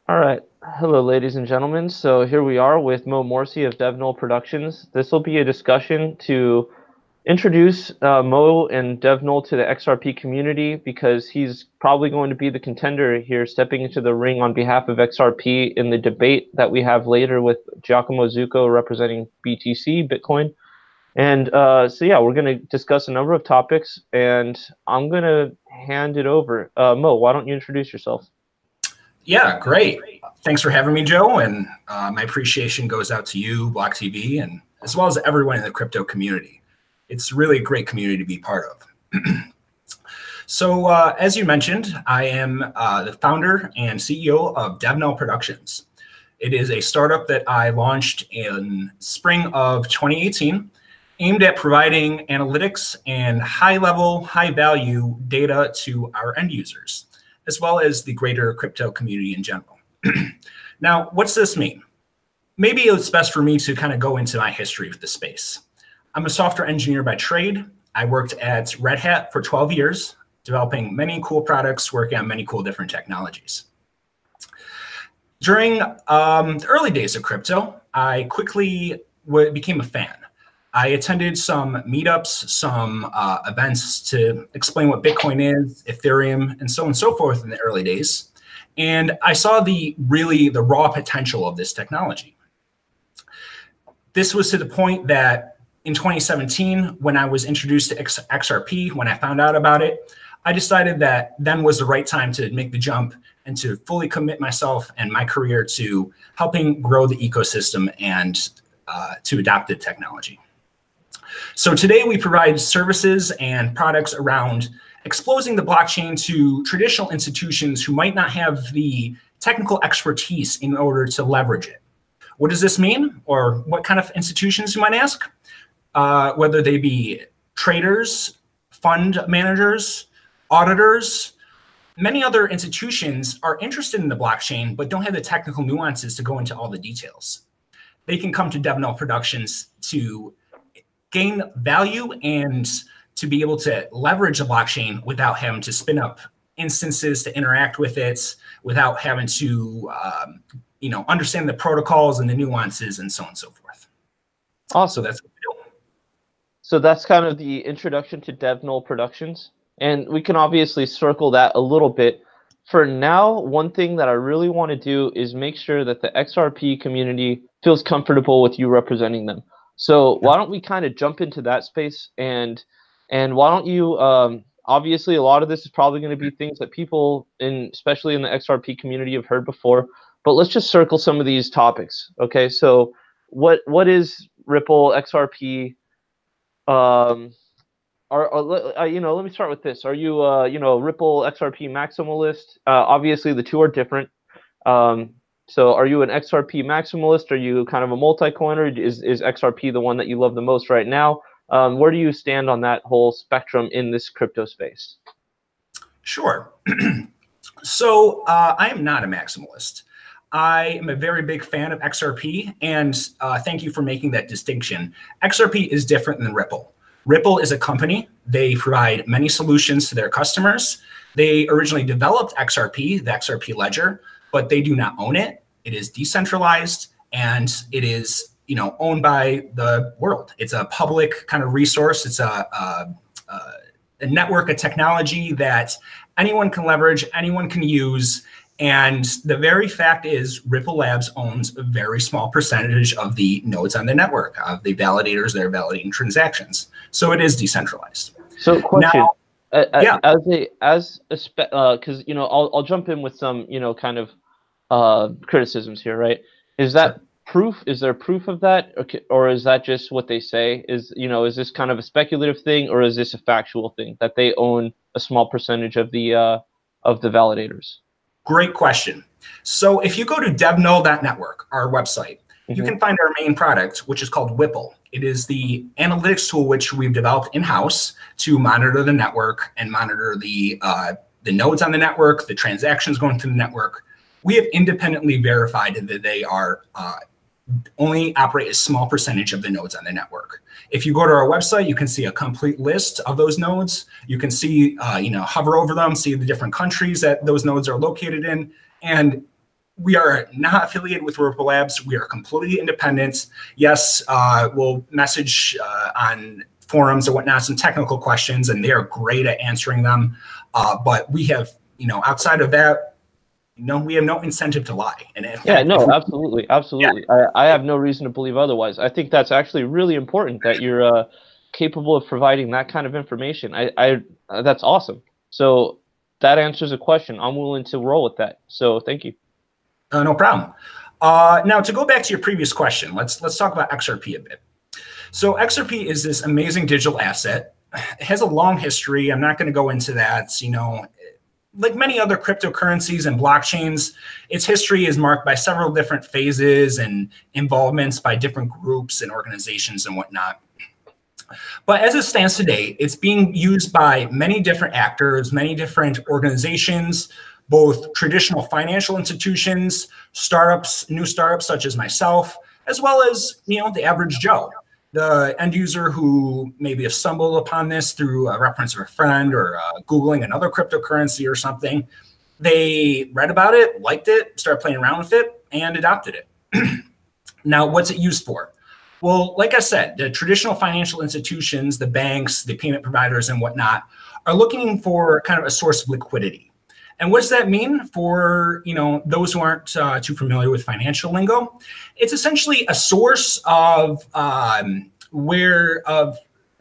All right. Hello, ladies and gentlemen. So here we are with Mo Morsi of DevNull Productions. This will be a discussion to introduce Mo and DevNull to the XRP community because he's probably going to be the contender here, stepping into the ring on behalf of XRP in the debate that we have later with Giacomo Zucco representing BTC, Bitcoin. And so, yeah, we're going to discuss a number of topics, and I'm going to hand it over. Mo, why don't you introduce yourself? Yeah, great. Thanks for having me, Joe. And my appreciation goes out to you, BLOCKTV, and as well as everyone in the crypto community. It's really a great community to be part of. So as you mentioned, I am the founder and CEO of DevNull Productions. It is a startup that I launched in spring of 2018, aimed at providing analytics and high-level, high-value data to our end users, as well as the greater crypto community in general. Now, what's this mean? Maybe it's best for me to kind of go into my history with the space. I'm a software engineer by trade. I worked at Red Hat for 12 years, developing many cool products, working on many cool different technologies. During the early days of crypto, I quickly became a fan. I attended some meetups, some events to explain what Bitcoin is, Ethereum, and so on and so forth in the early days. And I saw the raw potential of this technology. This was to the point that in 2017, when I was introduced to XRP, when I found out about it, I decided that then was the right time to make the jump and to fully commit myself and my career to helping grow the ecosystem and to adopt the technology. So today we provide services and products around exposing the blockchain to traditional institutions who might not have the technical expertise in order to leverage it. What does this mean? Or what kind of institutions, you might ask? Whether they be traders, fund managers, auditors, many other institutions are interested in the blockchain, but don't have the technical nuances to go into all the details. They can come to DevNull Productions to gain value and to be able to leverage the blockchain without having to spin up instances to interact with it, without having to understand the protocols and the nuances and so on and so forth. Awesome. So that's what we do. So that's kind of the introduction to DevNull Productions. And we can obviously circle that a little bit. For now, one thing that I really want to do is make sure that the XRP community feels comfortable with you representing them. So why don't we kind of jump into that space, and why don't you, obviously a lot of this is probably going to be things that people, especially in the XRP community, have heard before, but let's just circle some of these topics. Okay, so what is Ripple, XRP? Let me start with this. Are you, Ripple, XRP maximalist? Obviously the two are different. So are you an XRP maximalist? Are you kind of a multi-coiner? Is XRP the one that you love the most right now? Where do you stand on that whole spectrum in this crypto space? Sure. So I am not a maximalist. I am a very big fan of XRP, and thank you for making that distinction. XRP is different than Ripple. Ripple is a company. They provide many solutions to their customers. They originally developed XRP, the XRP Ledger, but they do not own it. It is decentralized, and it is owned by the world. It's a public kind of resource. It's a network, a technology that anyone can leverage, anyone can use. And the very fact is Ripple Labs owns a very small percentage of the nodes on the network, of the validators that are validating transactions. So it is decentralized. So question, now, because I'll jump in with some kind of criticisms here, right? Is that proof? Is there proof of that, or is that just what they say? Is this kind of a speculative thing, or is this a factual thing that they own a small percentage of the validators? Great question. So if you go to devnull.network, our website, you can find our main product, which is called Whipple. It is the analytics tool which we've developed in-house to monitor the network and monitor the nodes on the network, the transactions going through the network. We have independently verified that they are only operate a small percentage of the nodes on the network. If you go to our website, you can see a complete list of those nodes. You can see, hover over them, see the different countries that those nodes are located in. And we are not affiliated with Ripple Labs. We are completely independent. Yes, we'll message on forums or whatnot, some technical questions, and they are great at answering them. But we have, outside of that, we have no incentive to lie. And yeah, no, absolutely, absolutely. Yeah. I have no reason to believe otherwise. I think that's actually really important that you're capable of providing that kind of information. That's awesome. So that answers a question. I'm willing to roll with that. So thank you. No problem. Now, to go back to your previous question, let's talk about XRP a bit. So XRP is this amazing digital asset. It has a long history. I'm not going to go into that. Like many other cryptocurrencies and blockchains, its history is marked by several different phases and involvements by different groups and organizations and whatnot. But as it stands today, it's being used by many different actors, many different organizations, both traditional financial institutions, startups, new startups such as myself, as well as, the average Joe, the end user who maybe have stumbled upon this through a reference of a friend or Googling another cryptocurrency or something. They read about it, liked it, started playing around with it, and adopted it. Now, what's it used for? Well, like I said, the traditional financial institutions, the banks, the payment providers and whatnot are looking for kind of a source of liquidity. And what does that mean for those who aren't too familiar with financial lingo? It's essentially a source of a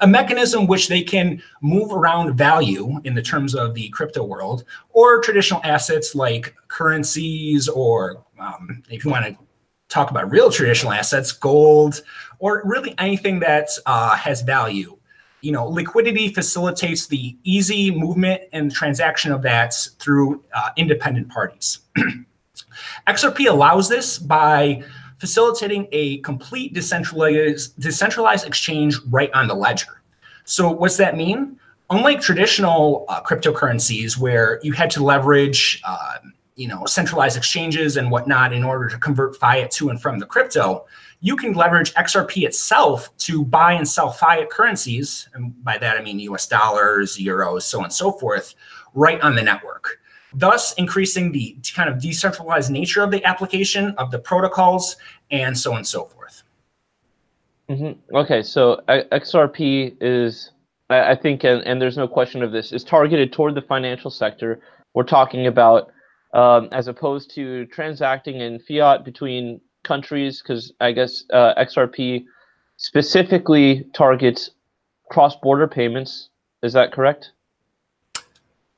mechanism which they can move around value in the terms of the crypto world, or traditional assets like currencies, or if you want to talk about real traditional assets, gold, or really anything that has value. Liquidity facilitates the easy movement and transaction of that through independent parties. XRP allows this by facilitating a complete decentralized exchange right on the ledger. So what's that mean? Unlike traditional cryptocurrencies where you had to leverage centralized exchanges and whatnot in order to convert fiat to and from the crypto, you can leverage XRP itself to buy and sell fiat currencies, and by that I mean US dollars, euros, so on and so forth, right on the network, thus increasing the kind of decentralized nature of the application, of the protocols, and so on and so forth. Mm-hmm. Okay, so XRP is, I think, and there's no question of this, is targeted toward the financial sector. We're talking about as opposed to transacting in fiat between countries, because I guess XRP specifically targets cross-border payments. Is that correct?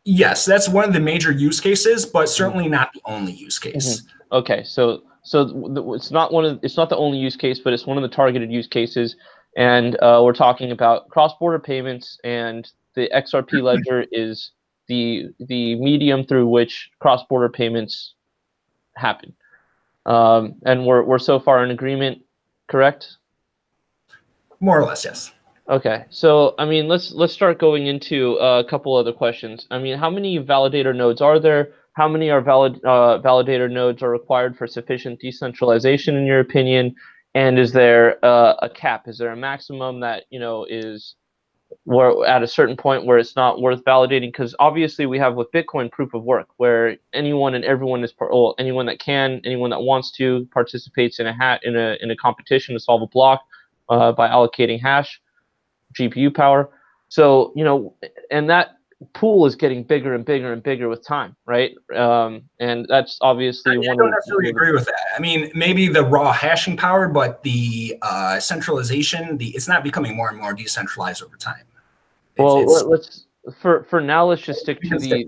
Yes, that's one of the major use cases, but certainly not the only use case. Mm-hmm. Okay, so it's not the only use case, but it's one of the targeted use cases, and we're talking about cross-border payments, and the XRP ledger is the medium through which cross-border payments happen. And we're so far in agreement, correct? More or less, yes. Okay, so I mean, let's start going into a couple other questions. I mean, how many validator nodes are there? How many validator nodes are required for sufficient decentralization, in your opinion? And is there a cap? Is there a maximum that is where at a certain point where it's not worth validating? Because obviously we have with Bitcoin proof of work, where anyone and everyone is anyone that can, anyone that wants to participates in a competition to solve a block by allocating hash, GPU power. So and that pool is getting bigger and bigger and bigger with time, right? And that's obviously I don't necessarily agree with that. I mean, maybe the raw hashing power, but the centralization, it's not becoming more and more decentralized over time. Let's for now, let's just stick to the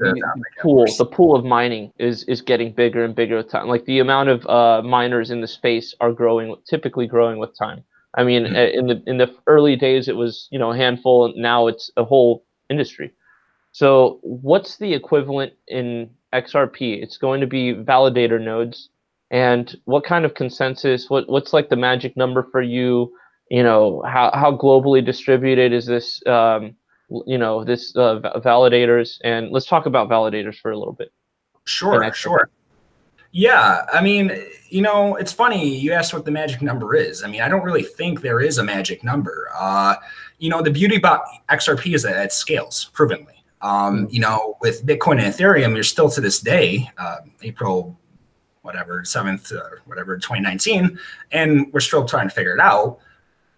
pool. The pool of mining is getting bigger and bigger with time. Like the amount of miners in the space are typically growing with time. I mean, in the early days it was a handful, and now it's a whole industry. So what's the equivalent in XRP? It's going to be validator nodes. And what kind of consensus, what's like the magic number for you? How globally distributed is this, validators? And let's talk about validators for a little bit. Sure. Yeah, I mean, it's funny you asked what the magic number is. I mean, I don't really think there is a magic number. The beauty about XRP is that it scales provenly. With Bitcoin and Ethereum, you're still to this day, April whatever 7th, whatever 2019, and we're still trying to figure it out.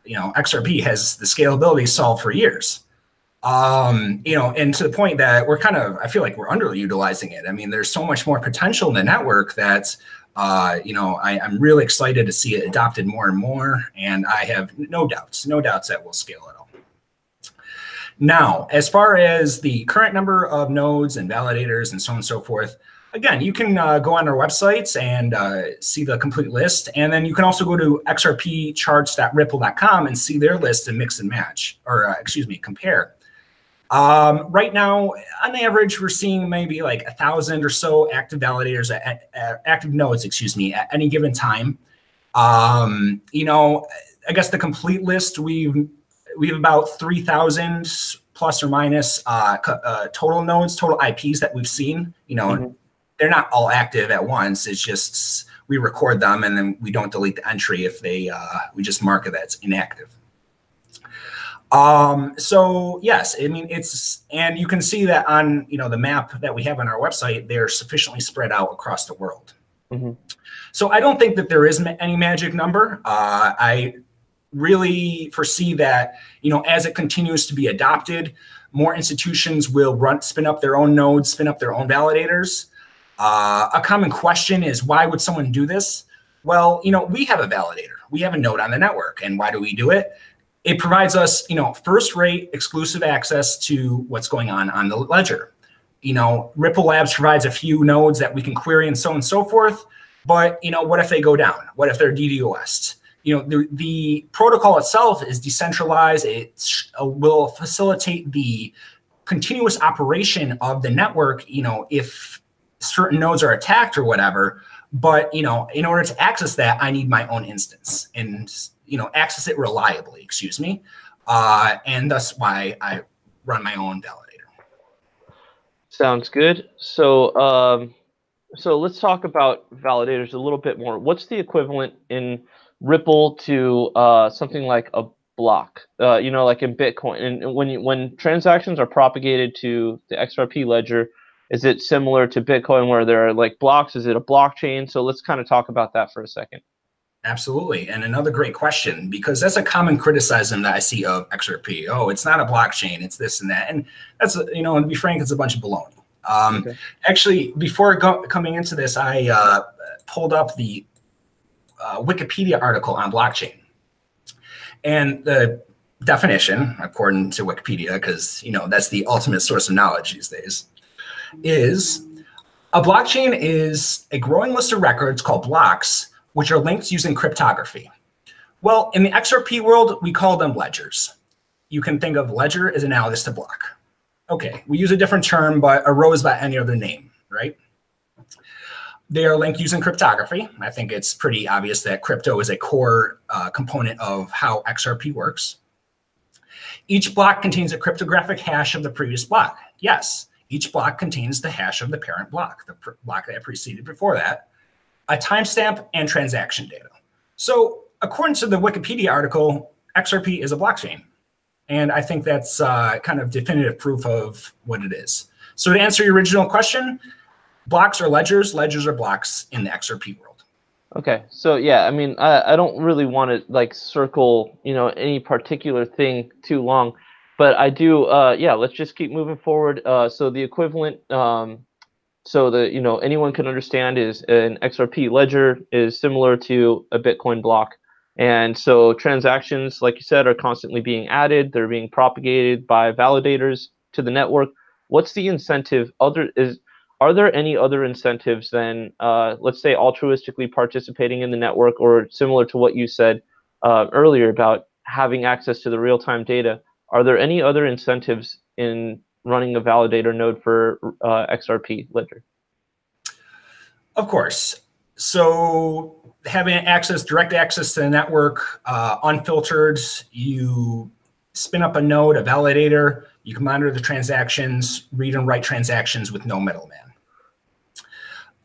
You know, XRP has the scalability solved for years. You know, and to the point that we're kind of, I feel like we're underutilizing it. I mean, there's so much more potential in the network that, you know, I'm really excited to see it adopted more and more. And I have no doubts that we'll scale it all. Now, as far as the current number of nodes and validators and so on and so forth, again, you can go on our websites and see the complete list. And then you can also go to xrpcharts.ripple.com and see their list and mix and match, or excuse me, compare. Right now, on average, we're seeing maybe like 1,000 or so active validators, active nodes, excuse me, at any given time. You know, I guess the complete list, we have about 3,000 plus or minus total nodes, total IPs that we've seen. You know, they're not all active at once. It's just we record them and then we don't delete the entry if they we just mark it that's inactive. So yes, I mean, and you can see that on, you know, the map that we have on our website, they're sufficiently spread out across the world. So I don't think that there is any magic number. I really foresee that, you know, as it continues to be adopted, more institutions will spin up their own nodes, spin up their own validators. A common question is, why would someone do this? Well, you know, we have a validator. We have a node on the network. And why do we do it? It provides us, you know, first-rate exclusive access to what's going on the ledger. You know, Ripple Labs provides a few nodes that we can query and so on and so forth. But, you know, what if they go down? What if they're DDoS'd? You know, the protocol itself is decentralized. It will facilitate the continuous operation of the network, you know, if certain nodes are attacked or whatever. But, you know, in order to access that, I need my own instance and, you know, access it reliably, excuse me. And that's why I run my own validator. Sounds good. So, so let's talk about validators a little bit more. What's the equivalent in Ripple to something like a block? You know, like in Bitcoin, and when transactions are propagated to the XRP ledger, is it similar to Bitcoin where there are like blocks? Is it a blockchain? So let's kind of talk about that for a second. Absolutely. And another great question, because that's a common criticism that I see of XRP. Oh, it's not a blockchain, it's this and that. And that's, you know, and to be frank, it's a bunch of baloney. Okay. Actually, before coming into this, I pulled up the Wikipedia article on blockchain. And the definition, according to Wikipedia, because, you know, that's the ultimate source of knowledge these days, is a blockchain is a growing list of records called blocks, which are linked using cryptography. Well, in the XRP world, we call them ledgers. You can think of ledger as analogous to block. Okay, we use a different term, but arose by any other name, right? They are linked using cryptography. I think it's pretty obvious that crypto is a core component of how XRP works. Each block contains a cryptographic hash of the previous block. Yes, each block contains the hash of the parent block, the block that preceded before that, a timestamp, and transaction data. So according to the Wikipedia article, XRP is a blockchain. And I think that's kind of definitive proof of what it is. So to answer your original question, blocks are ledgers, ledgers are blocks in the XRP world. Okay, so yeah, I mean, I don't really want to like circle, you know, any particular thing too long, but I do, yeah, let's just keep moving forward. So the equivalent, so the, you know, anyone can understand is an XRP ledger is similar to a Bitcoin block. And so transactions, like you said, are constantly being added. They're being propagated by validators to the network. What's the incentive? Are there any other incentives than, let's say, altruistically participating in the network, or similar to what you said earlier about having access to the real-time data? Are there any other incentives in running a validator node for XRP Ledger? Of course. So having access, direct access to the network, unfiltered, you spin up a node, a validator, you can monitor the transactions, read and write transactions with no middleman.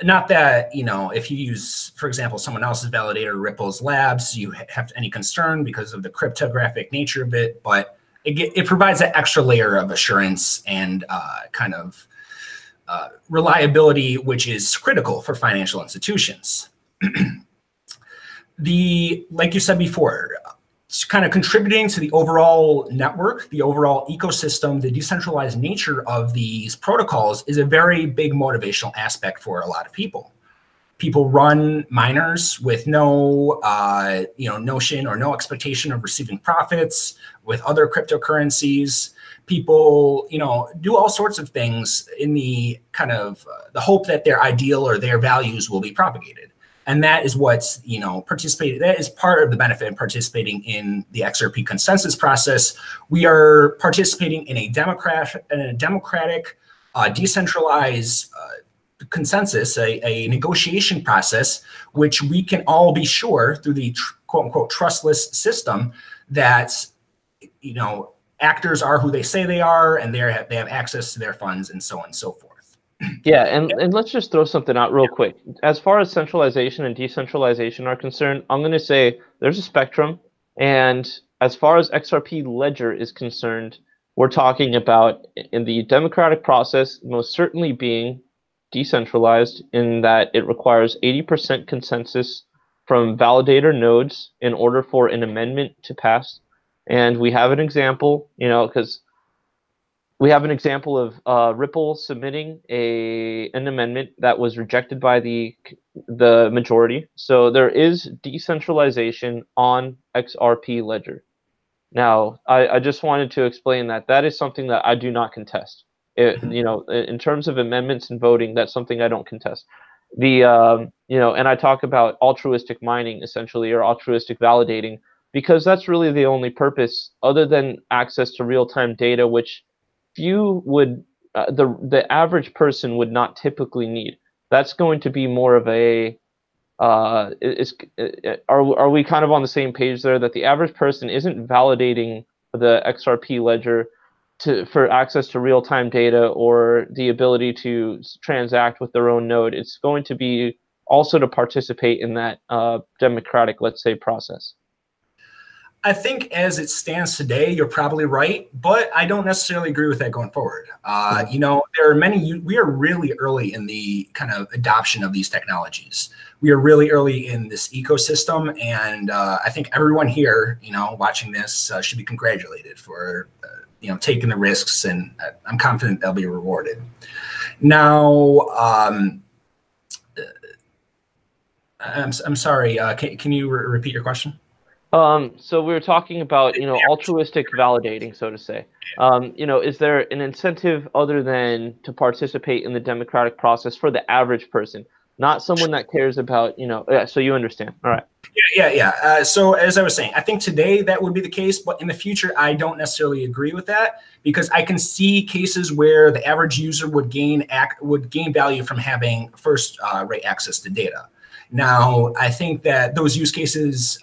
Not that, you know, if you use, for example, someone else's validator, Ripple's Labs, you have any concern because of the cryptographic nature of it, but it provides that extra layer of assurance and kind of reliability, which is critical for financial institutions. Like you said before, it's kind of contributing to the overall network, the overall ecosystem, the decentralized nature of these protocols is a very big motivational aspect for a lot of people. People run miners with no, notion or no expectation of receiving profits with other cryptocurrencies. People, do all sorts of things in the kind of the hope that their ideal or their values will be propagated. And that is what's, that is part of the benefit of participating in the XRP consensus process. We are participating in a democratic, decentralized consensus, a negotiation process, which we can all be sure through the quote unquote trustless system that, actors are who they say they are, and they have access to their funds and so on and so forth. Yeah, and let's just throw something out real quick. As far as centralization and decentralization are concerned, I'm going to say there's a spectrum. And as far as XRP Ledger is concerned, we're talking about in the democratic process, most certainly being decentralized in that it requires 80% consensus from validator nodes in order for an amendment to pass. And we have an example, because we have an example of Ripple submitting an amendment that was rejected by the majority. So there is decentralization on XRP Ledger. Now, I just wanted to explain that is something that I do not contest. In terms of amendments and voting, that's something I don't contest. And I talk about altruistic mining essentially, or altruistic validating, because that's really the only purpose other than access to real-time data, which few would, the average person would not typically need. That's going to be more of a, are we kind of on the same page there, that the average person isn't validating the XRP ledger for access to real-time data or the ability to transact with their own node? It's going to be also to participate in that democratic, let's say, process. I think as it stands today, you're probably right, but I don't necessarily agree with that going forward. There are many, we are really early in the kind of adoption of these technologies. We are really early in this ecosystem, and I think everyone here, watching this should be congratulated for, taking the risks, and I'm confident they'll be rewarded. Now, I'm sorry, can you repeat your question? So we were talking about, altruistic validating, so to say. Is there an incentive other than to participate in the democratic process for the average person, not someone that cares about, so you understand. All right. Yeah. So as I was saying, I think today that would be the case, but in the future, I don't necessarily agree with that, because I can see cases where the average user would gain value from having first-rate access to data. Now, I think that those use cases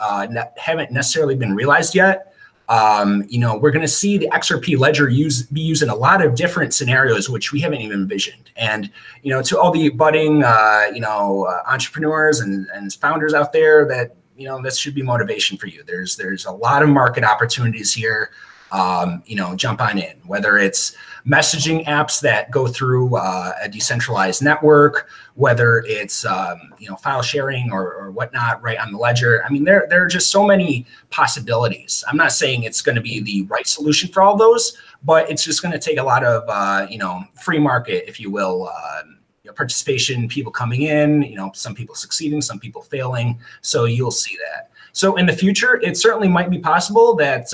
haven't necessarily been realized yet. We're going to see the XRP ledger be used in a lot of different scenarios, which we haven't even envisioned. And, to all the budding, entrepreneurs and founders out there, that, this should be motivation for you. There's a lot of market opportunities here. Jump on in, whether it's messaging apps that go through a decentralized network, whether it's file sharing or whatnot right on the ledger. I mean, there are just so many possibilities. I'm not saying it's going to be the right solution for all those, but it's just going to take a lot of free market, if you will, participation, people coming in, some people succeeding, some people failing. So you'll see that. So in the future, it certainly might be possible that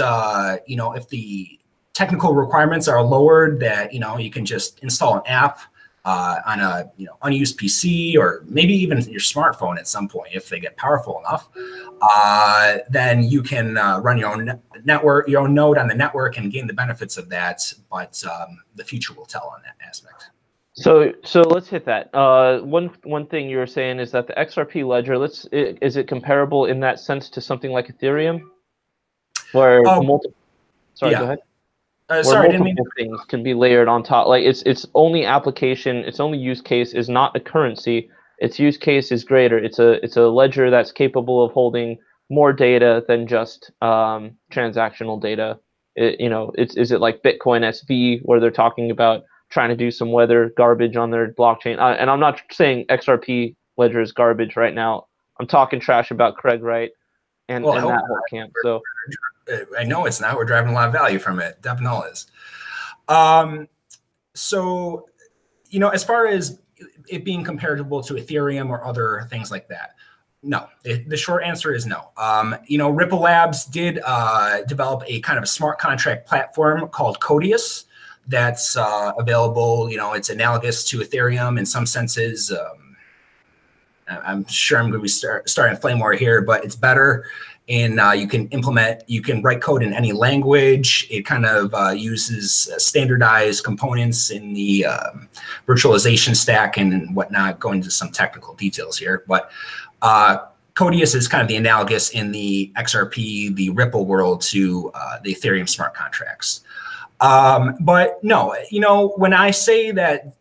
if the technical requirements are lowered, that you can just install an app on a unused PC, or maybe even your smartphone at some point if they get powerful enough. Then you can run your own network, your own node on the network, and gain the benefits of that. But the future will tell on that aspect. So let's hit that. One thing you were saying is that the XRP ledger, is it comparable in that sense to something like Ethereum, where multiple? Sorry, go ahead. Sorry, where multiple things can be layered on top. Like its only application, its only use case is not a currency. Its use case is greater. It's a ledger that's capable of holding more data than just transactional data. Is it like Bitcoin SV, where they're talking about trying to do some weather garbage on their blockchain. And I'm not saying XRP Ledger is garbage right now. I'm talking trash about Craig Wright and that whole camp. So I know it's not. We're driving a lot of value from it. DevNull is. So, you know, as far as it being comparable to Ethereum or other things like that, no. The short answer is no. You know, Ripple Labs did develop a kind of a smart contract platform called Codius that's available. You know, it's analogous to Ethereum in some senses. I'm sure I'm going to be starting a flame war here, but it's better. And you can write code in any language. It kind of uses standardized components in the virtualization stack and whatnot, going into some technical details here. But Codius is kind of the analogous in the XRP, the Ripple world to the Ethereum smart contracts. But no, you know, when I say that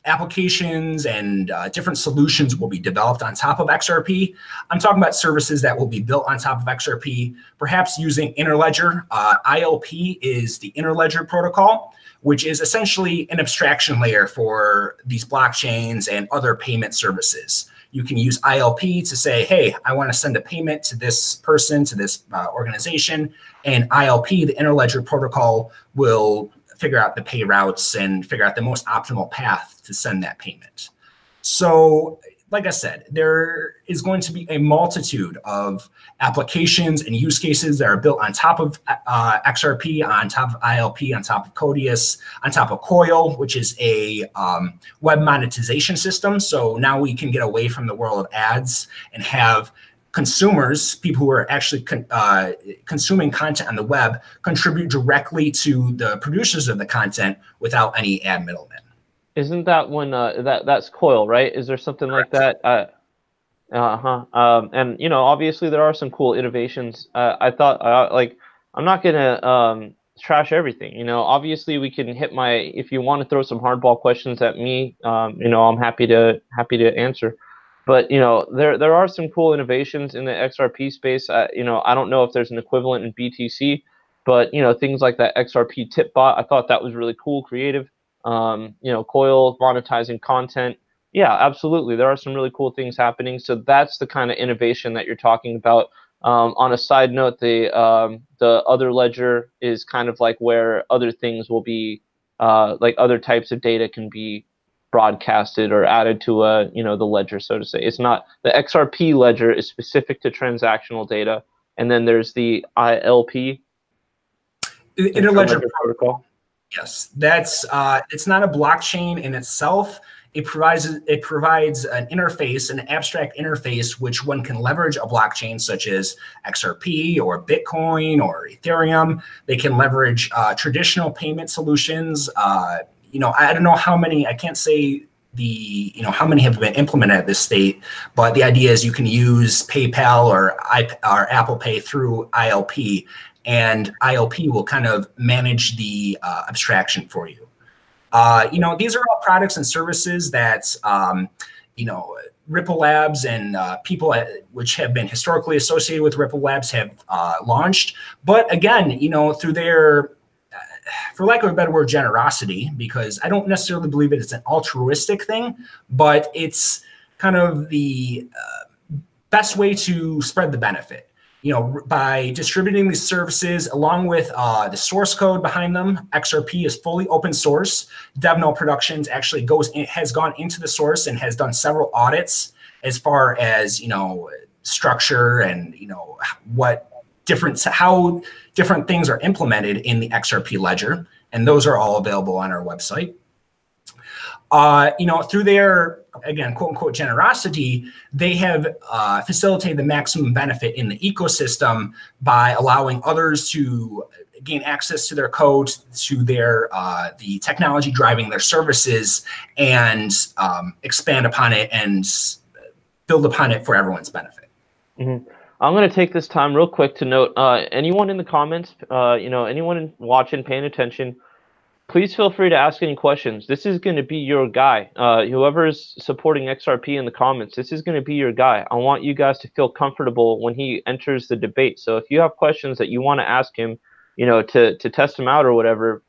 applications and different solutions will be developed on top of XRP, I'm talking about services that will be built on top of XRP, perhaps using Interledger. ILP is the Interledger protocol, which is essentially an abstraction layer for these blockchains and other payment services. You can use ILP to say, hey, I want to send a payment to this person, to this organization, and ILP, the Interledger protocol, will figure out the pay routes and figure out the most optimal path to send that payment. So, like I said, there is going to be a multitude of applications and use cases that are built on top of XRP, on top of ILP, on top of Codius, on top of Coil, which is a web monetization system. So now we can get away from the world of ads and have consumers, people who are actually consuming content on the web, contribute directly to the producers of the content without any ad middlemen. Isn't that when that's Coil, right? Is there something like that? And you know, obviously there are some cool innovations. I thought like I'm not gonna trash everything. You know, obviously we can hit my. If you want to throw some hardball questions at me, you know, I'm happy to answer. But you know, there are some cool innovations in the XRP space. You know, I don't know if there's an equivalent in BTC, but you know, things like that XRP tip bot, I thought that was really cool, creative. You know, Coil monetizing content. Yeah, absolutely. There are some really cool things happening. So that's the kind of innovation that you're talking about. On a side note, the other ledger is kind of like where other things will be, like other types of data can be broadcasted or added to you know, the ledger, so to say. It's not the XRP ledger is specific to transactional data, and then there's the ILP, Interledger protocol. Yes, that's it's not a blockchain in itself. It provides an interface, an abstract interface, which one can leverage a blockchain such as XRP or Bitcoin or Ethereum. They can leverage traditional payment solutions. You know, I don't know how many. I can't say how many have been implemented at this state, but the idea is you can use PayPal or Apple Pay through ILP, and ILP will kind of manage the abstraction for you. You know, these are all products and services that, you know, Ripple Labs and people which have been historically associated with Ripple Labs have launched. But again, you know, through their, for lack of a better word, generosity, because I don't necessarily believe it's an altruistic thing, but it's kind of the best way to spread the benefit. You know, by distributing these services along with the source code behind them. XRP is fully open source. DevNull Productions actually has gone into the source and has done several audits as far as, you know, structure and, you know, how different things are implemented in the XRP ledger, and those are all available on our website. You know, through their, again, quote unquote, generosity, they have facilitated the maximum benefit in the ecosystem by allowing others to gain access to their code, to their the technology driving their services, and expand upon it and build upon it for everyone's benefit. Mm-hmm. I'm going to take this time real quick to note, anyone in the comments, you know, anyone watching, paying attention, please feel free to ask any questions. This is going to be your guy. Whoever is supporting XRP in the comments, this is going to be your guy. I want you guys to feel comfortable when he enters the debate. So if you have questions that you want to ask him, you know, to test him out or whatever,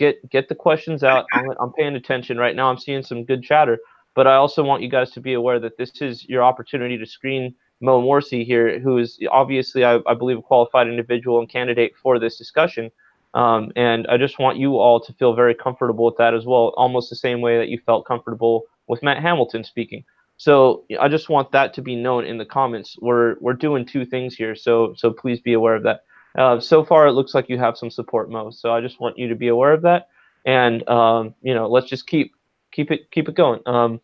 get the questions out. I'm paying attention right now. I'm seeing some good chatter, but I also want you guys to be aware that this is your opportunity to screen Mo Morsi here, who is obviously, I believe, a qualified individual and candidate for this discussion. And I just want you all to feel very comfortable with that as well, almost the same way that you felt comfortable with Matt Hamilton speaking. So I just want that to be known in the comments. We're doing two things here, so please be aware of that. So far, it looks like you have some support, Mo. So I just want you to be aware of that, and you know, let's just keep it going. Well,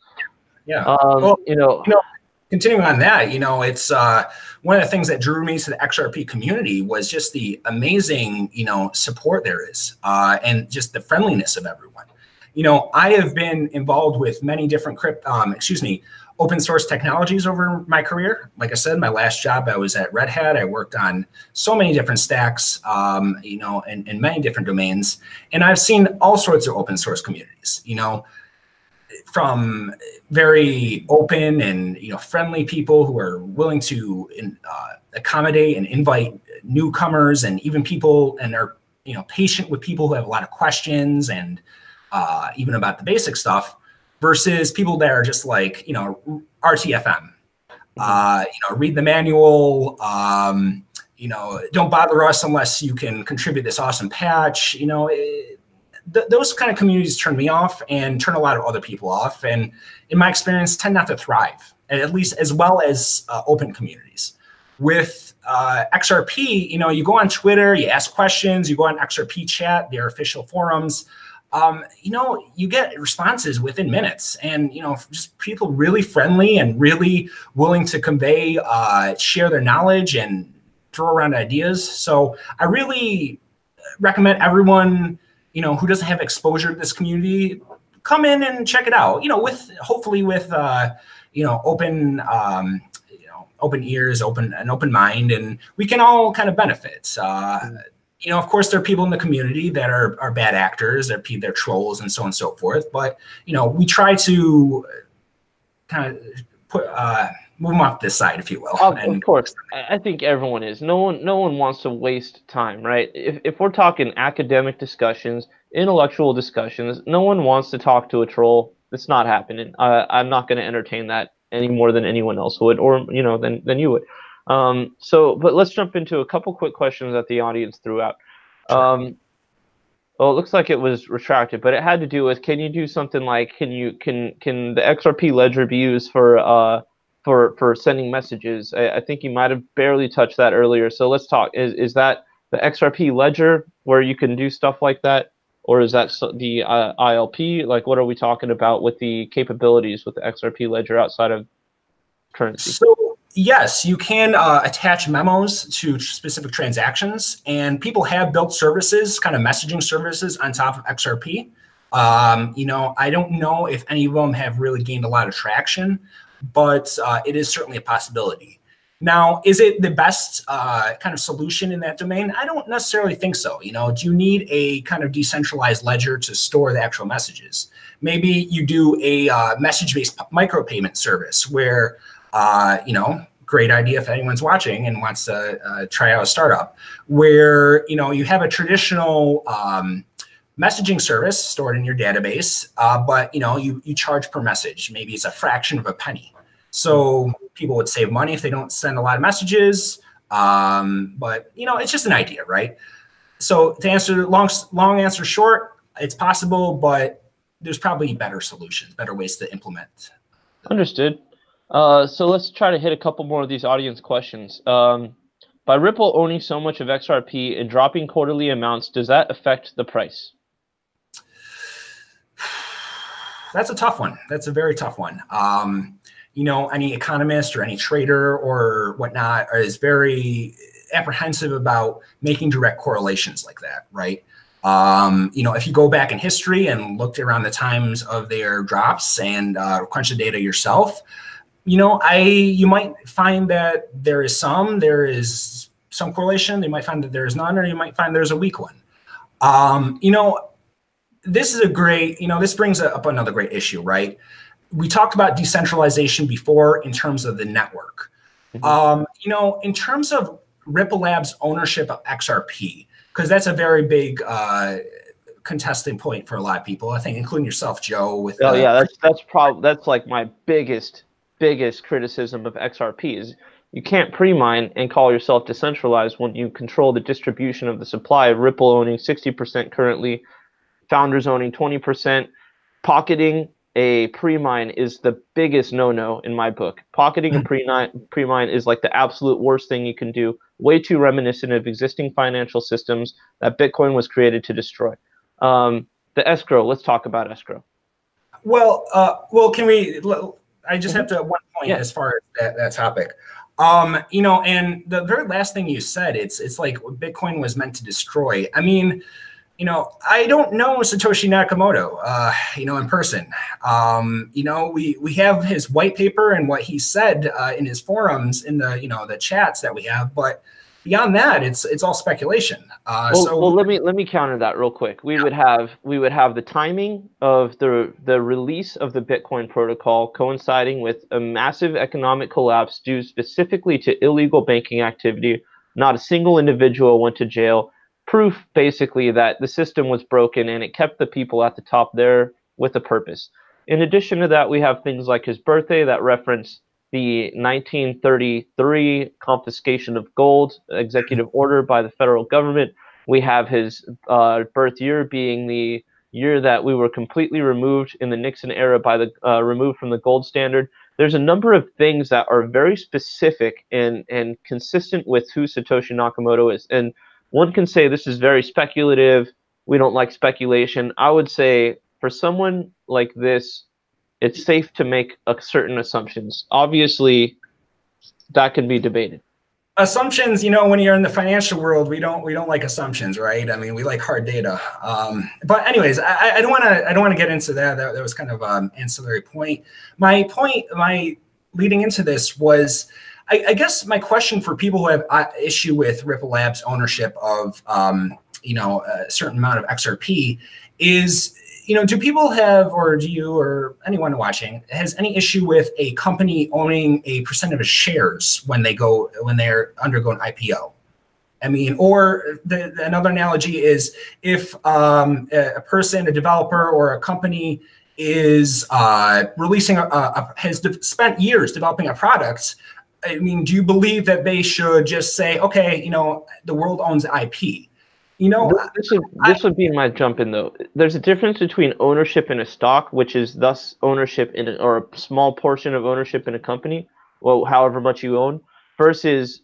you know, continuing on that, you know, it's one of the things that drew me to the XRP community was just the amazing, you know, support there is, and just the friendliness of everyone. You know, I have been involved with many different open source technologies over my career. Like I said, my last job, I was at Red Hat. I worked on so many different stacks, you know, in many different domains. And I've seen all sorts of open source communities, you know, from very open and, you know, friendly people who are willing to accommodate and invite newcomers, and even people and are, you know, patient with people who have a lot of questions and even about the basic stuff, versus people that are just like, you know, RTFM, you know, read the manual, you know, don't bother us unless you can contribute this awesome patch. You know, those kind of communities turn me off and turn a lot of other people off. And in my experience, tend not to thrive, at least as well as open communities. With XRP, you know, you go on Twitter, you ask questions, you go on XRP chat, their official forums. You know, you get responses within minutes, and, you know, just people really friendly and really willing to convey, share their knowledge and throw around ideas. So I really recommend everyone, you know, who doesn't have exposure to this community, come in and check it out, you know, with hopefully with, you know, open, you know, open ears, an open mind, and we can all kind of benefit. You know, of course, there are people in the community that are bad actors, they're trolls and so on and so forth. But, you know, we try to kind of move them off this side, if you will. Of course, I think everyone is. No one wants to waste time, right? If we're talking academic discussions, intellectual discussions, no one wants to talk to a troll. It's not happening. I'm not going to entertain that any more than anyone else would, or, you know, than you would. But let's jump into a couple quick questions that the audience threw out. Sure. Well, it looks like it was retracted, but it had to do with, can you do something like, can the XRP ledger be used for sending messages? I think you might have barely touched that earlier. So let's talk. Is that the XRP ledger where you can do stuff like that, or is that the ILP? Like, what are we talking about with the capabilities with the XRP ledger outside of currency? So yes, you can attach memos to specific transactions, and people have built services, kind of messaging services on top of XRP. You know, I don't know if any of them have really gained a lot of traction, but it is certainly a possibility. Now, is it the best kind of solution in that domain? I don't necessarily think so. You know, do you need a kind of decentralized ledger to store the actual messages? Maybe you do a message-based micropayment service where, you know, great idea if anyone's watching and wants to try out a startup, where, you know, you have a traditional messaging service stored in your database, but, you know, you charge per message. Maybe it's a fraction of a penny. So people would save money if they don't send a lot of messages. But, you know, it's just an idea, right? So to answer long answer short, it's possible, but there's probably better solutions, better ways to implement. Understood. So let's try to hit a couple more of these audience questions. By Ripple owning so much of XRP and dropping quarterly amounts, does that affect the price? That's a tough one. That's a very tough one. You know, any economist or any trader or whatnot is very apprehensive about making direct correlations like that, right? You know, if you go back in history and looked around the times of their drops and crunch the data yourself, you know, you might find that there is some correlation. You might find that there is none, or you might find there's a weak one. You know, this is a great, you know, this brings up another great issue, right? We talked about decentralization before in terms of the network. Mm-hmm. You know, in terms of Ripple Labs' ownership of XRP, because that's a very big contesting point for a lot of people, I think, including yourself, Joe. With oh yeah, that's like my biggest criticism of XRP is you can't pre-mine and call yourself decentralized when you control the distribution of the supply. Ripple owning 60% currently, Founders owning 20%. Pocketing a pre-mine is the biggest no-no in my book. Pocketing a pre-mine is like the absolute worst thing you can do. Way too reminiscent of existing financial systems that Bitcoin was created to destroy. The escrow. Let's talk about escrow. Well, can we? I just have to one point as far as that topic. You know, and the very last thing you said, it's like Bitcoin was meant to destroy. I mean, you know, I don't know Satoshi Nakamoto, you know, in person. You know, we have his white paper and what he said in his forums, in the, you know, the chats that we have, but beyond that, it's all speculation. Well, let me counter that real quick. We would have the timing of the release of the Bitcoin protocol coinciding with a massive economic collapse due specifically to illegal banking activity. Not a single individual went to jail. Proof basically that the system was broken and it kept the people at the top there with a purpose. In addition to that, we have things like his birthday that reference the 1933 confiscation of gold executive order by the federal government. We have his birth year being the year that we were completely removed in the Nixon era by the removed from the gold standard. There's a number of things that are very specific and consistent with who Satoshi Nakamoto is. And one can say this is very speculative. We don't like speculation. I would say for someone like this, it's safe to make certain assumptions. Obviously, that can be debated. Assumptions, you know, when you're in the financial world, we don't like assumptions, right? I mean, we like hard data. But anyways, I don't want to get into that. That was kind of an ancillary point. My leading into this was, I guess my question for people who have issue with Ripple Labs ownership of, you know, a certain amount of XRP is, you know, do people have, or do you, or anyone watching, has any issue with a company owning a percentage of shares when they're undergo an IPO? I mean, or another analogy is if a person, a developer, or a company is releasing has spent years developing a product. I mean, do you believe that they should just say, okay, you know, the world owns IP? You know, this would be my jump in though. There's a difference between ownership in a stock, which is thus ownership in or a small portion of ownership in a company, well, however much you own, versus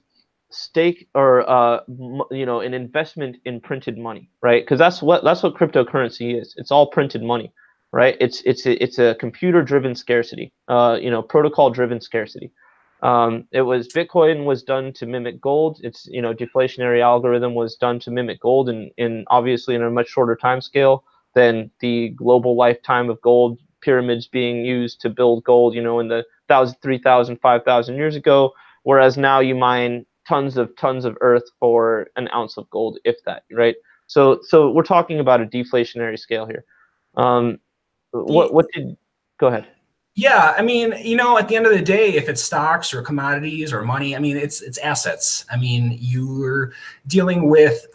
stake or you know, an investment in printed money, right? Because that's what cryptocurrency is. It's all printed money, right? It's a computer-driven scarcity, you know, protocol-driven scarcity. Bitcoin was done to mimic gold. Its, you know, deflationary algorithm was done to mimic gold, and obviously in a much shorter time scale than the global lifetime of gold pyramids being used to build gold, you know, in the 3,000, 5,000 years ago. Whereas now you mine tons of earth for an ounce of gold, if that, right? So we're talking about a deflationary scale here. Go ahead. Yeah, I mean, you know, at the end of the day, if it's stocks or commodities or money, I mean, it's assets. I mean, you're dealing with,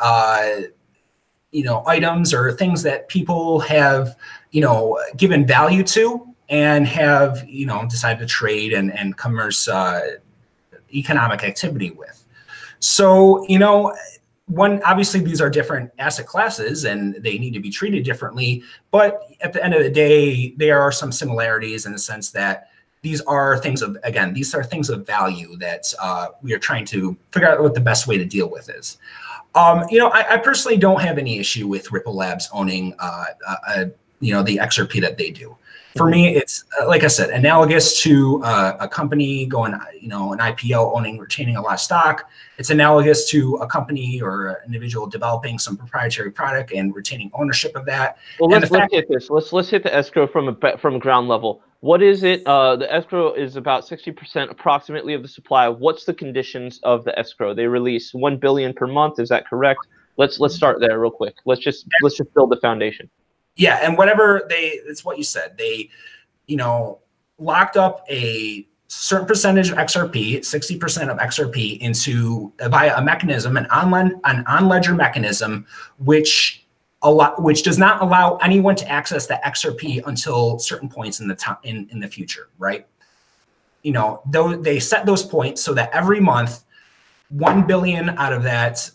you know, items or things that people have, you know, given value to and have, you know, decided to trade and commerce economic activity with. So, you know, obviously these are different asset classes and they need to be treated differently, but at the end of the day, there are some similarities in the sense that these are things of value that we are trying to figure out what the best way to deal with is. You know, I personally don't have any issue with Ripple Labs owning, you know, the XRP that they do. For me, it's like I said, analogous to a company going, you know, an IPO retaining a lot of stock. It's analogous to a company or an individual developing some proprietary product and retaining ownership of that. Well, let's hit this. Let's hit the escrow from ground level. What is it? The escrow is about 60% approximately of the supply. What's the conditions of the escrow? They release 1 billion per month. Is that correct? Let's start there real quick. Let's just build the foundation. Yeah, and whatever it's what you said. They, you know, locked up a certain percentage of XRP, 60% of XRP, into via a mechanism, an on-ledger mechanism, which which does not allow anyone to access the XRP until certain points in the time in the future, right? You know, though they set those points so that every month, 1 billion out of that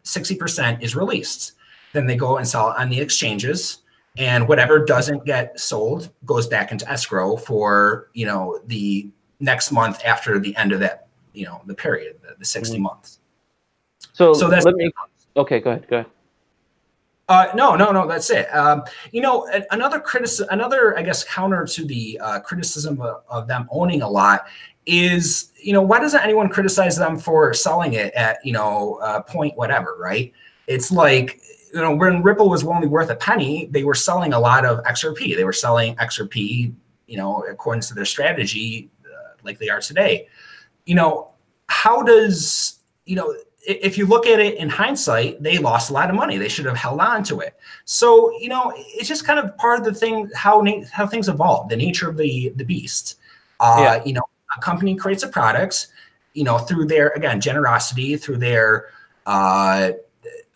60% is released. Then they go and sell it on the exchanges, and whatever doesn't get sold goes back into escrow for, you know, the next month after the end of that, you know, the period, the 60 months. So that's okay, go ahead. No, that's it. You know, another, I guess, counter to the criticism of them owning a lot is, you know, why doesn't anyone criticize them for selling it at, you know, point whatever, right? It's like, you know, when Ripple was only worth a penny, they were selling a lot of XRP. They were selling XRP, you know, according to their strategy, like they are today. You know, how does, you know, if you look at it in hindsight, they lost a lot of money. They should have held on to it. So, you know, it's just kind of part of the thing, how things evolve, the nature of the beast. You know, a company creates a product, you know, through their, again, generosity, through their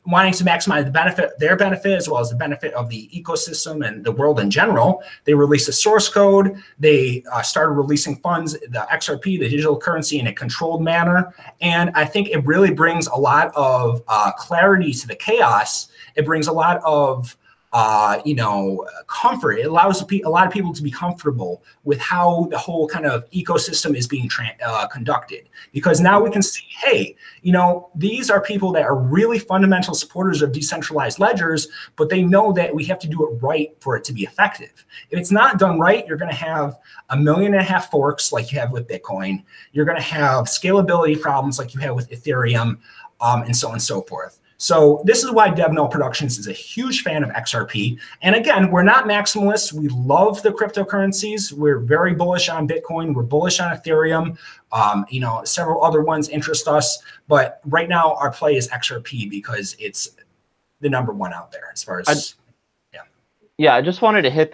wanting to maximize the benefit, their benefit, as well as the benefit of the ecosystem and the world in general. They released a source code. They started releasing funds, the XRP, the digital currency, in a controlled manner. And I think it really brings a lot of clarity to the chaos. It brings a lot of you know, comfort. It allows a lot of people to be comfortable with how the whole kind of ecosystem is being conducted. Because now we can see, hey, you know, these are people that are really fundamental supporters of decentralized ledgers, but they know that we have to do it right for it to be effective. If it's not done right, you're going to have 1.5 million forks like you have with Bitcoin. You're going to have scalability problems like you have with Ethereum, and so on and so forth. So this is why DevNull Productions is a huge fan of XRP. And again, we're not maximalists. We love the cryptocurrencies. We're very bullish on Bitcoin. We're bullish on Ethereum. You know, several other ones interest us. But right now, our play is XRP because it's the #1 out there as far as, Yeah, I just wanted to hit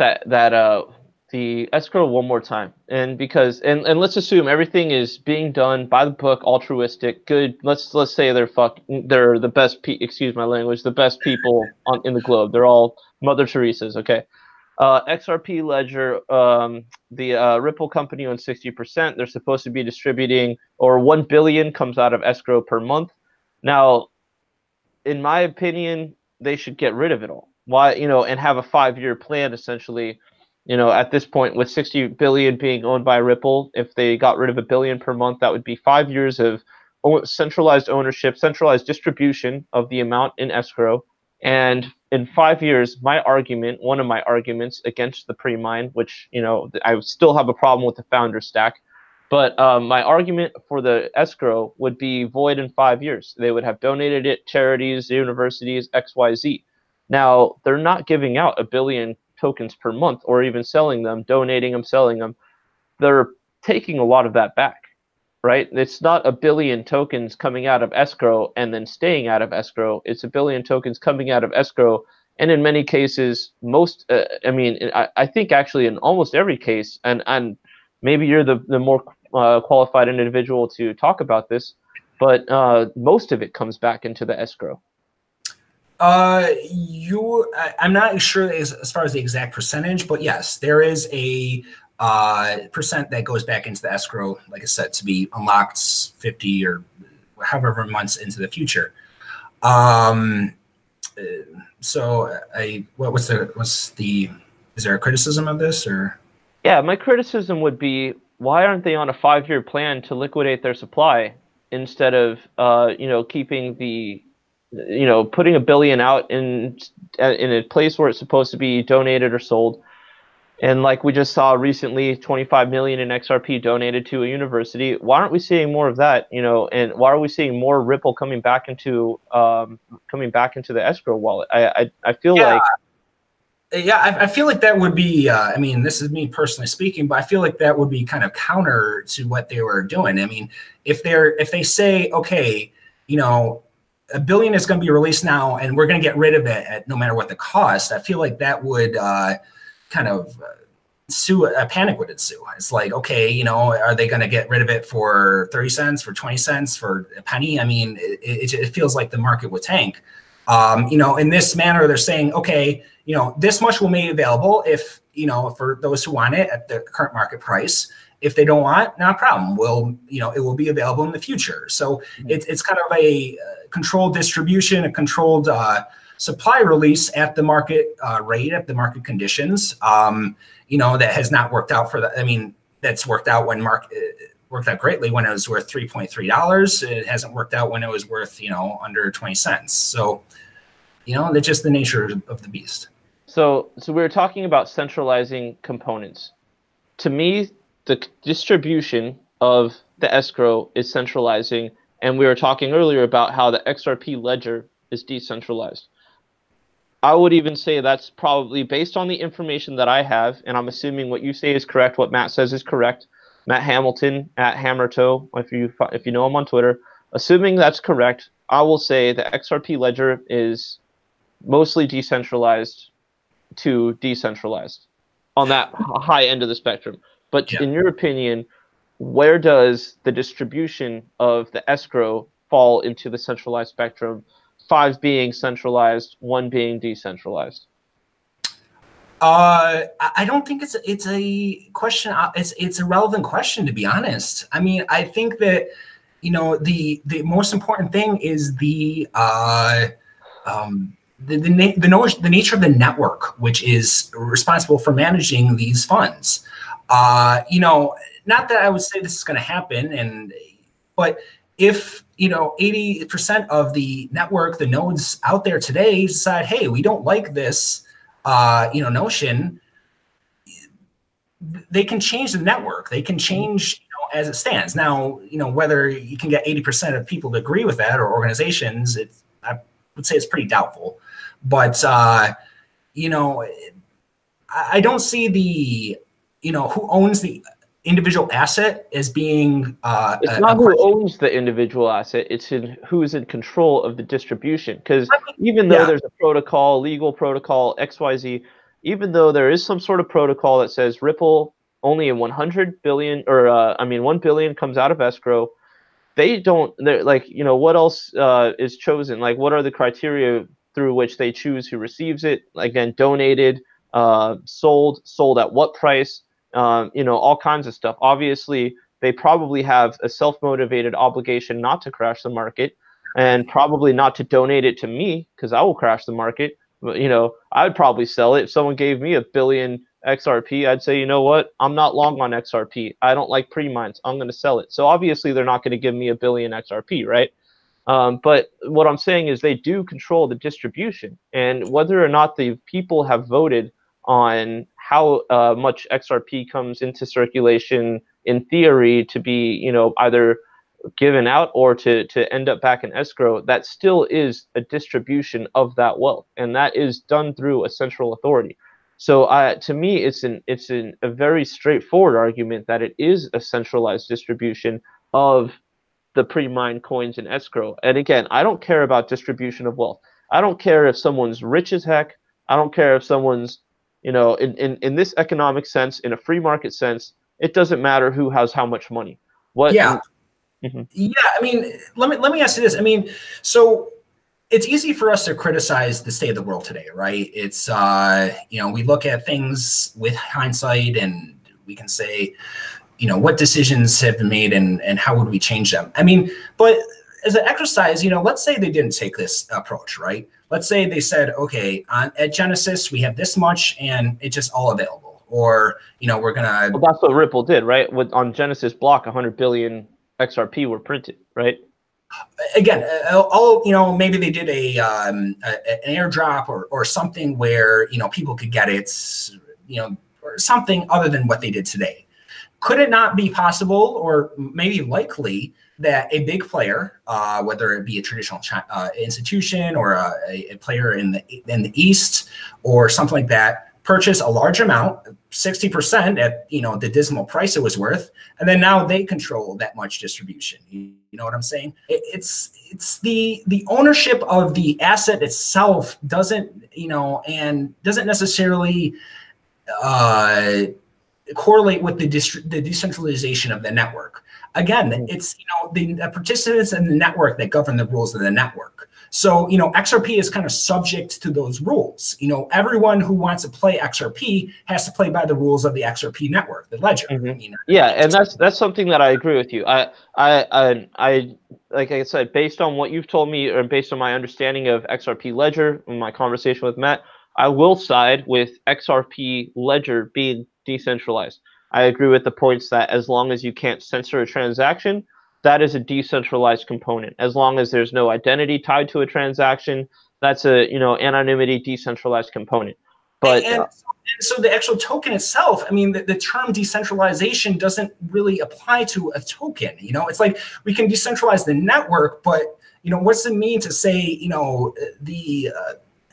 the escrow one more time, and because and let's assume everything is being done by the book, altruistic, good. Let's say they're the best. Excuse my language. The best people in the globe. They're all Mother Teresa's. Okay. XRP Ledger, the Ripple company owns 60%. They're supposed to be distributing, or 1 billion comes out of escrow per month. Now, in my opinion, they should get rid of it all. Why, you know, and have a 5-year plan essentially. You know, at this point, with 60 billion being owned by Ripple, if they got rid of 1 billion per month, that would be 5 years of centralized ownership, centralized distribution of the amount in escrow. And in 5 years, one of my arguments against the pre-mine, which, you know, I still have a problem with the founder stack, but my argument for the escrow would be void in 5 years. They would have donated it, charities, universities, XYZ. Now, they're not giving out 1 billion tokens per month, or even selling them, donating them, selling them. They're taking a lot of that back, right? It's not 1 billion tokens coming out of escrow and then staying out of escrow. It's 1 billion tokens coming out of escrow, and in many cases, I think actually in almost every case, and maybe you're the more qualified individual to talk about this, but most of it comes back into the escrow. I'm not sure as far as the exact percentage, but yes, there is a percent that goes back into the escrow, like I said, to be unlocked 50 or however months into the future. So is there a criticism of this, or? Yeah, my criticism would be, why aren't they on a 5-year plan to liquidate their supply instead of you know, keeping the, you know, putting 1 billion out in a place where it's supposed to be donated or sold. And like we just saw recently, 25 million in XRP donated to a university. Why aren't we seeing more of that? You know, and why are we seeing more Ripple coming back into the escrow wallet? I feel like. Yeah, I feel like that would be, I mean, this is me personally speaking, but I feel like that would be kind of counter to what they were doing. I mean, if they say, okay, you know, 1 billion is going to be released now, and we're going to get rid of it at no matter what the cost, I feel like that would kind of panic would ensue. It's like, okay, you know, are they going to get rid of it for 30 cents, for 20 cents, for a penny? I mean, it feels like the market would tank. You know, in this manner, they're saying, okay, you know, this much will be made available if, you know, for those who want it at the current market price. If they don't want, not a problem. We'll, you know, it will be available in the future. So it's kind of a controlled distribution, a controlled supply release at the market rate, at the market conditions. You know, that has not worked out for the. I mean, that's worked out when worked out greatly when it was worth $3.3. It hasn't worked out when it was worth, you know, under 20 cents. So, you know, that's just the nature of the beast. So we were talking about centralizing components. To me, the distribution of the escrow is centralizing, and we were talking earlier about how the XRP ledger is decentralized. I would even say that's probably based on the information that I have, and I'm assuming what you say is correct, what Matt says is correct. Matt Hamilton at Hammertoe, if you know him on Twitter, assuming that's correct, I will say the XRP ledger is mostly decentralized to decentralized on that high end of the spectrum. But in your opinion, where does the distribution of the escrow fall into the centralized spectrum? 5 being centralized, 1 being decentralized. I don't think it's a question. It's a relevant question, to be honest. I mean, I think that, you know, the most important thing is the nature of the network, which is responsible for managing these funds. You know, not that I would say this is going to happen, but if, you know, 80% of the network, the nodes out there today decide, hey, we don't like this, you know, notion, they can change the network. They can change, you know, as it stands. Now, you know, whether you can get 80% of people to agree with that or organizations, I would say it's pretty doubtful. But, you know, I don't see the, you know, who owns the individual asset as being it's not who owns the individual asset, it's who is in control of the distribution. Because even though there's a protocol, legal protocol, XYZ, even though there is some sort of protocol that says Ripple only 100 billion, or I mean 1 billion comes out of escrow, they're like, you know, what else is chosen? Like, what are the criteria through which they choose who receives it? Again, donated, sold at what price? You know, all kinds of stuff. Obviously, they probably have a self-motivated obligation not to crash the market, and probably not to donate it to me, because I will crash the market. But, you know, I would probably sell it. If someone gave me 1 billion XRP, I'd say, you know what? I'm not long on XRP. I don't like pre-mines. I'm going to sell it. So obviously, they're not going to give me 1 billion XRP, right? But what I'm saying is they do control the distribution, and whether or not the people have voted on how much XRP comes into circulation in theory to be, you know, either given out or to end up back in escrow, that still is a distribution of that wealth, and that is done through a central authority. So to me, it's a very straightforward argument that it is a centralized distribution of the pre-mined coins in escrow. And again, I don't care about distribution of wealth. I don't care if someone's rich as heck. I don't care if someone's, you know, in this economic sense, in a free market sense, it doesn't matter who has how much money. What? Yeah. Yeah. I mean, let me ask you this. I mean, so it's easy for us to criticize the state of the world today, right? It's, you know, we look at things with hindsight and we can say, you know, what decisions have been made and how would we change them? I mean, but as an exercise, you know, let's say they didn't take this approach, right? Let's say they said, okay, at Genesis, we have this much and it's just all available. Or, you know, we're going to... Well, that's what Ripple did, right? On Genesis block, 100 billion XRP were printed, right? Again, you know, maybe they did an airdrop or something where, you know, people could get it, you know, or something other than what they did today. Could it not be possible, or maybe likely, that a big player, whether it be a traditional institution or a player in the East or something like that, purchase a large amount, 60% at, you know, the dismal price it was worth, and then now they control that much distribution? You know what I'm saying? It's the ownership of the asset itself doesn't, you know, and doesn't necessarily correlate with the decentralization of the network. Again, it's the participants in the network that govern the rules of the network. So XRP is kind of subject to those rules. Everyone who wants to play XRP has to play by the rules of the XRP network, the ledger. Yeah, and that's something that I agree with you. I like I said, based on what you've told me, or based on my understanding of XRP Ledger and my conversation with Matt, I will side with XRP Ledger being decentralized. I agree with the points that as long as you can't censor a transaction, that is a decentralized component. As long as there's no identity tied to a transaction, that's a anonymity decentralized component. But and so the actual token itself, I mean, the term decentralization doesn't really apply to a token. It's like we can decentralize the network, but what's it mean to say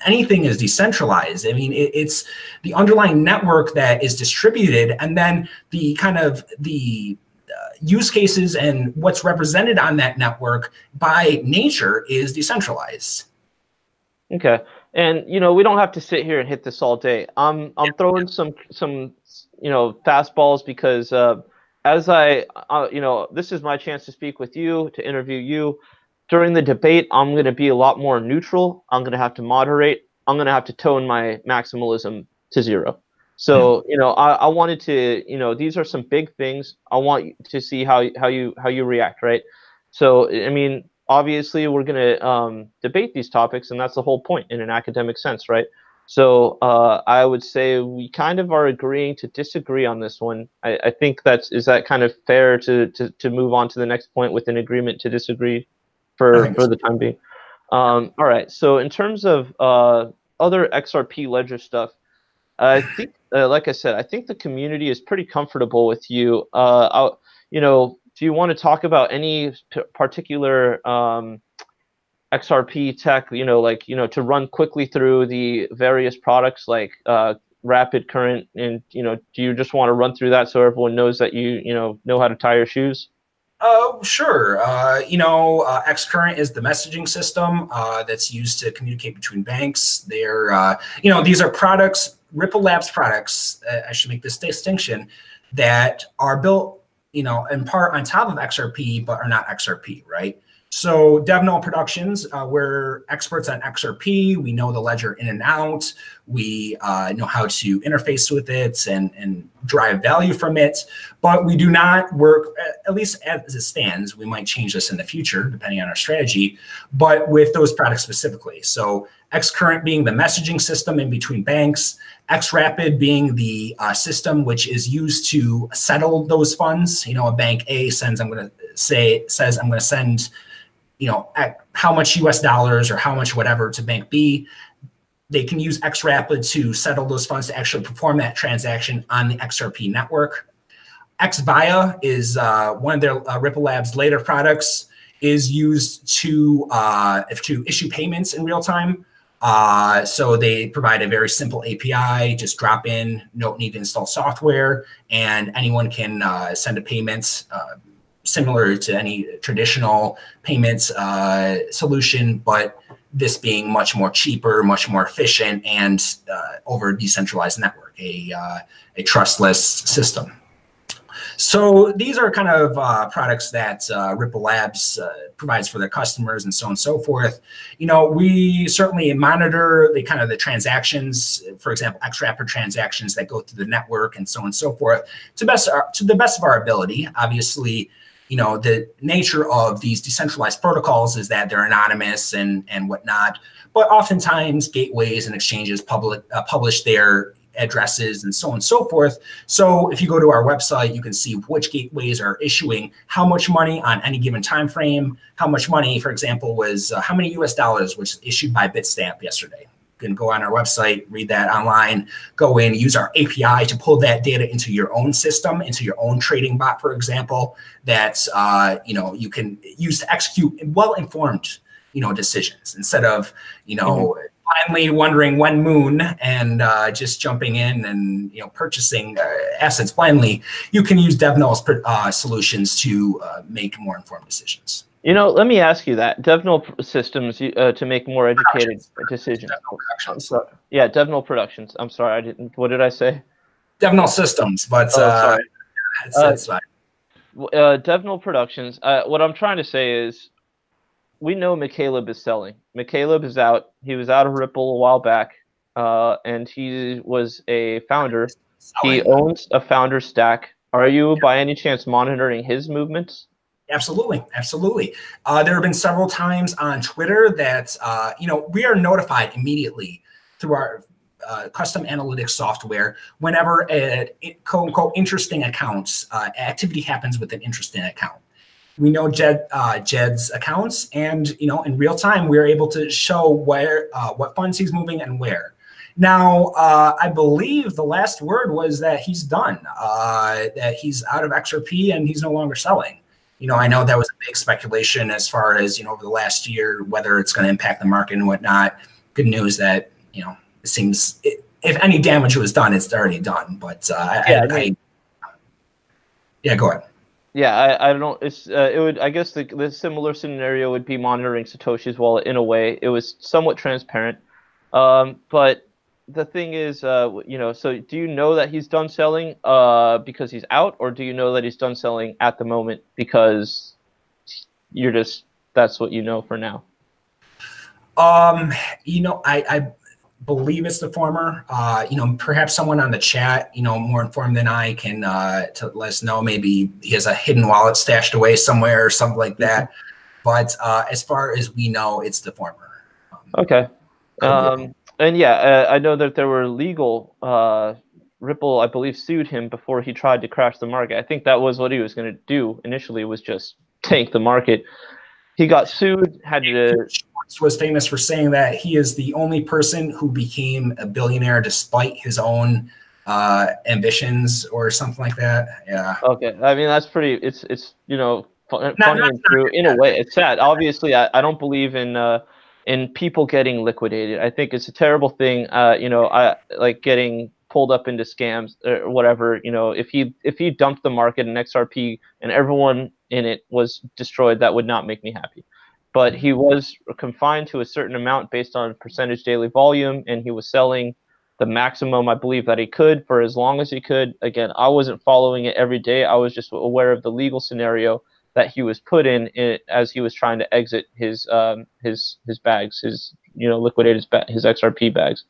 anything is decentralized? I mean, it's the underlying network that is distributed, and then the kind of the use cases and what's represented on that network by nature is decentralized. Okay. And we don't have to sit here and hit this all day. I'm throwing some fastballs because as I this is my chance to speak with you, to interview you. During the debate, I'm going to be a lot more neutral. I'm going to have to moderate. I'm going to have to tone my maximalism to zero. So I wanted to these are some big things. I want to see how you react, right? So I mean, obviously we're going to debate these topics, and that's the whole point in an academic sense, right? So I would say we kind of are agreeing to disagree on this one. I think is that kind of fair to move on to the next point with an agreement to disagree for the time being. All right. So in terms of other XRP Ledger stuff, I think, like I said, I think the community is pretty comfortable with you. Do you want to talk about any particular XRP tech, to run quickly through the various products like Rapid Current, and do you just want to run through that so everyone knows that you know how to tie your shoes? Sure. Xcurrent is the messaging system that's used to communicate between banks. They're, these are products, Ripple Labs products, I should make this distinction, that are built, in part on top of XRP, but are not XRP, right? So DevNull Productions, we're experts on XRP. We know the ledger in and out. We know how to interface with it and drive value from it. But we do not work, at least as it stands, we might change this in the future, depending on our strategy, but with those products specifically. So Xcurrent being the messaging system in between banks, Xrp being the system which is used to settle those funds. A bank A says I'm going to send at how much US dollars or how much whatever to bank B. They can use Xrp to settle those funds to actually perform that transaction on the XRP network. XVIA is one of their Ripple Labs later products, is used to issue payments in real time. So they provide a very simple API, just drop in, don't need to install software, and anyone can send a payment similar to any traditional payments solution, but this being much more cheaper, much more efficient, and over a decentralized network, a trustless system. So these are kind of products that Ripple Labs provides for their customers, and so on and so forth. We certainly monitor the transactions, for example, Xrp transactions that go through the network, and so on and so forth, to the best of our ability. Obviously, the nature of these decentralized protocols is that they're anonymous and whatnot, but oftentimes gateways and exchanges publish their addresses and so on and so forth. So if you go to our website, you can see which gateways are issuing how much money on any given time frame, how much money, for example, was how many US dollars was issued by Bitstamp yesterday. You can go on our website, read that online, go in, use our API to pull that data into your own system, into your own trading bot, for example, that you can use to execute well-informed decisions instead of blindly wondering when moon and just jumping in and purchasing assets blindly. You can use DevNull's solutions to make more informed decisions. Let me ask you that. DevNull systems to make more educated decisions. DevNull Productions. Yeah, DevNull Productions. I'm sorry, what did I say? DevNull Systems, but sorry. it's fine. DevNull Productions. What I'm trying to say is, we know McCaleb is selling. McCaleb is out. He was out of Ripple a while back, and he was a founder. He owns a founder stack. Are you, by any chance, monitoring his movements? Absolutely, absolutely. There have been several times on Twitter that we are notified immediately through our custom analytics software whenever a quote unquote interesting accounts activity happens with an interesting account. We know Jed's accounts, and in real time we're able to show where what funds he's moving and where. Now, I believe the last word was that he's done, that he's out of XRP and he's no longer selling. I know that was a big speculation as far as over the last year whether it's going to impact the market and whatnot. Good news that it seems if any damage was done, it's already done. But yeah, go ahead. Yeah, I don't. It would. I guess the similar scenario would be monitoring Satoshi's wallet in a way. It was somewhat transparent, but the thing is, so do you know that he's done selling because he's out, or do you know that he's done selling at the moment because that's what you know for now? I believe it's the former. Perhaps someone on the chat, more informed than I can to let us know. Maybe he has a hidden wallet stashed away somewhere or something like that. But as far as we know, it's the former. Okay. And yeah, I know that there were legal. Ripple, I believe, sued him before he tried to crash the market. I think that was what he was going to do initially, was just tank the market. He got sued, had to. Was famous for saying that he is the only person who became a billionaire despite his own ambitions or something like that. Yeah. Okay. I mean, that's pretty. It's funny and true in a way. It's sad. Obviously, I don't believe in people getting liquidated. I think it's a terrible thing. I like getting pulled up into scams or whatever. If he dumped the market in XRP and everyone in it was destroyed, that would not make me happy. But he was confined to a certain amount based on percentage daily volume, and he was selling the maximum, I believe, that he could for as long as he could. Again, I wasn't following it every day. I was just aware of the legal scenario that he was put in as he was trying to exit his bags, his liquidate his XRP bags.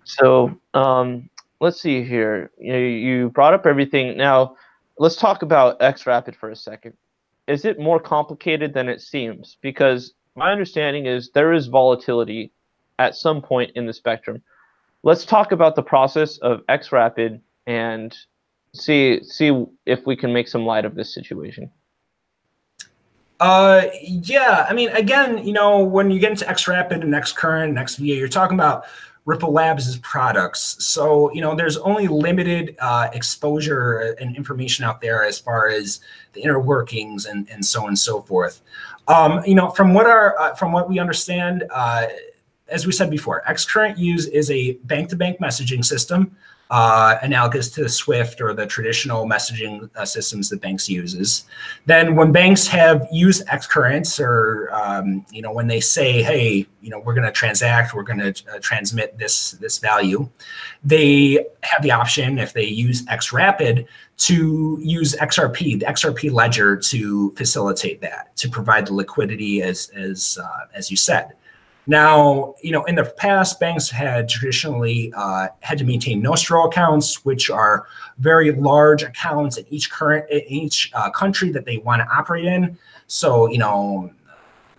So let's see here. You brought up everything. Now let's talk about Xrp for a second. Is it more complicated than it seems? Because my understanding is there is volatility at some point in the spectrum. Let's talk about the process of Xrp and see if we can make some light of this situation. Yeah, I mean, again, when you get into Xrp and Xcurrent, XVA, you're talking about Ripple Labs' products. So, there's only limited exposure and information out there as far as the inner workings and so on and so forth. From what we understand, as we said before, Xcurrent is a bank-to-bank messaging system, analogous to Swift or the traditional messaging systems that banks uses. Then when banks have used Xcurrents or, when they say, hey, we're going to transact, we're going to transmit this value, they have the option, if they use Xrp, to use XRP, the XRP ledger, to facilitate that, to provide the liquidity as you said. Now, in the past, banks had traditionally had to maintain nostro accounts, which are very large accounts in each country that they want to operate in. So,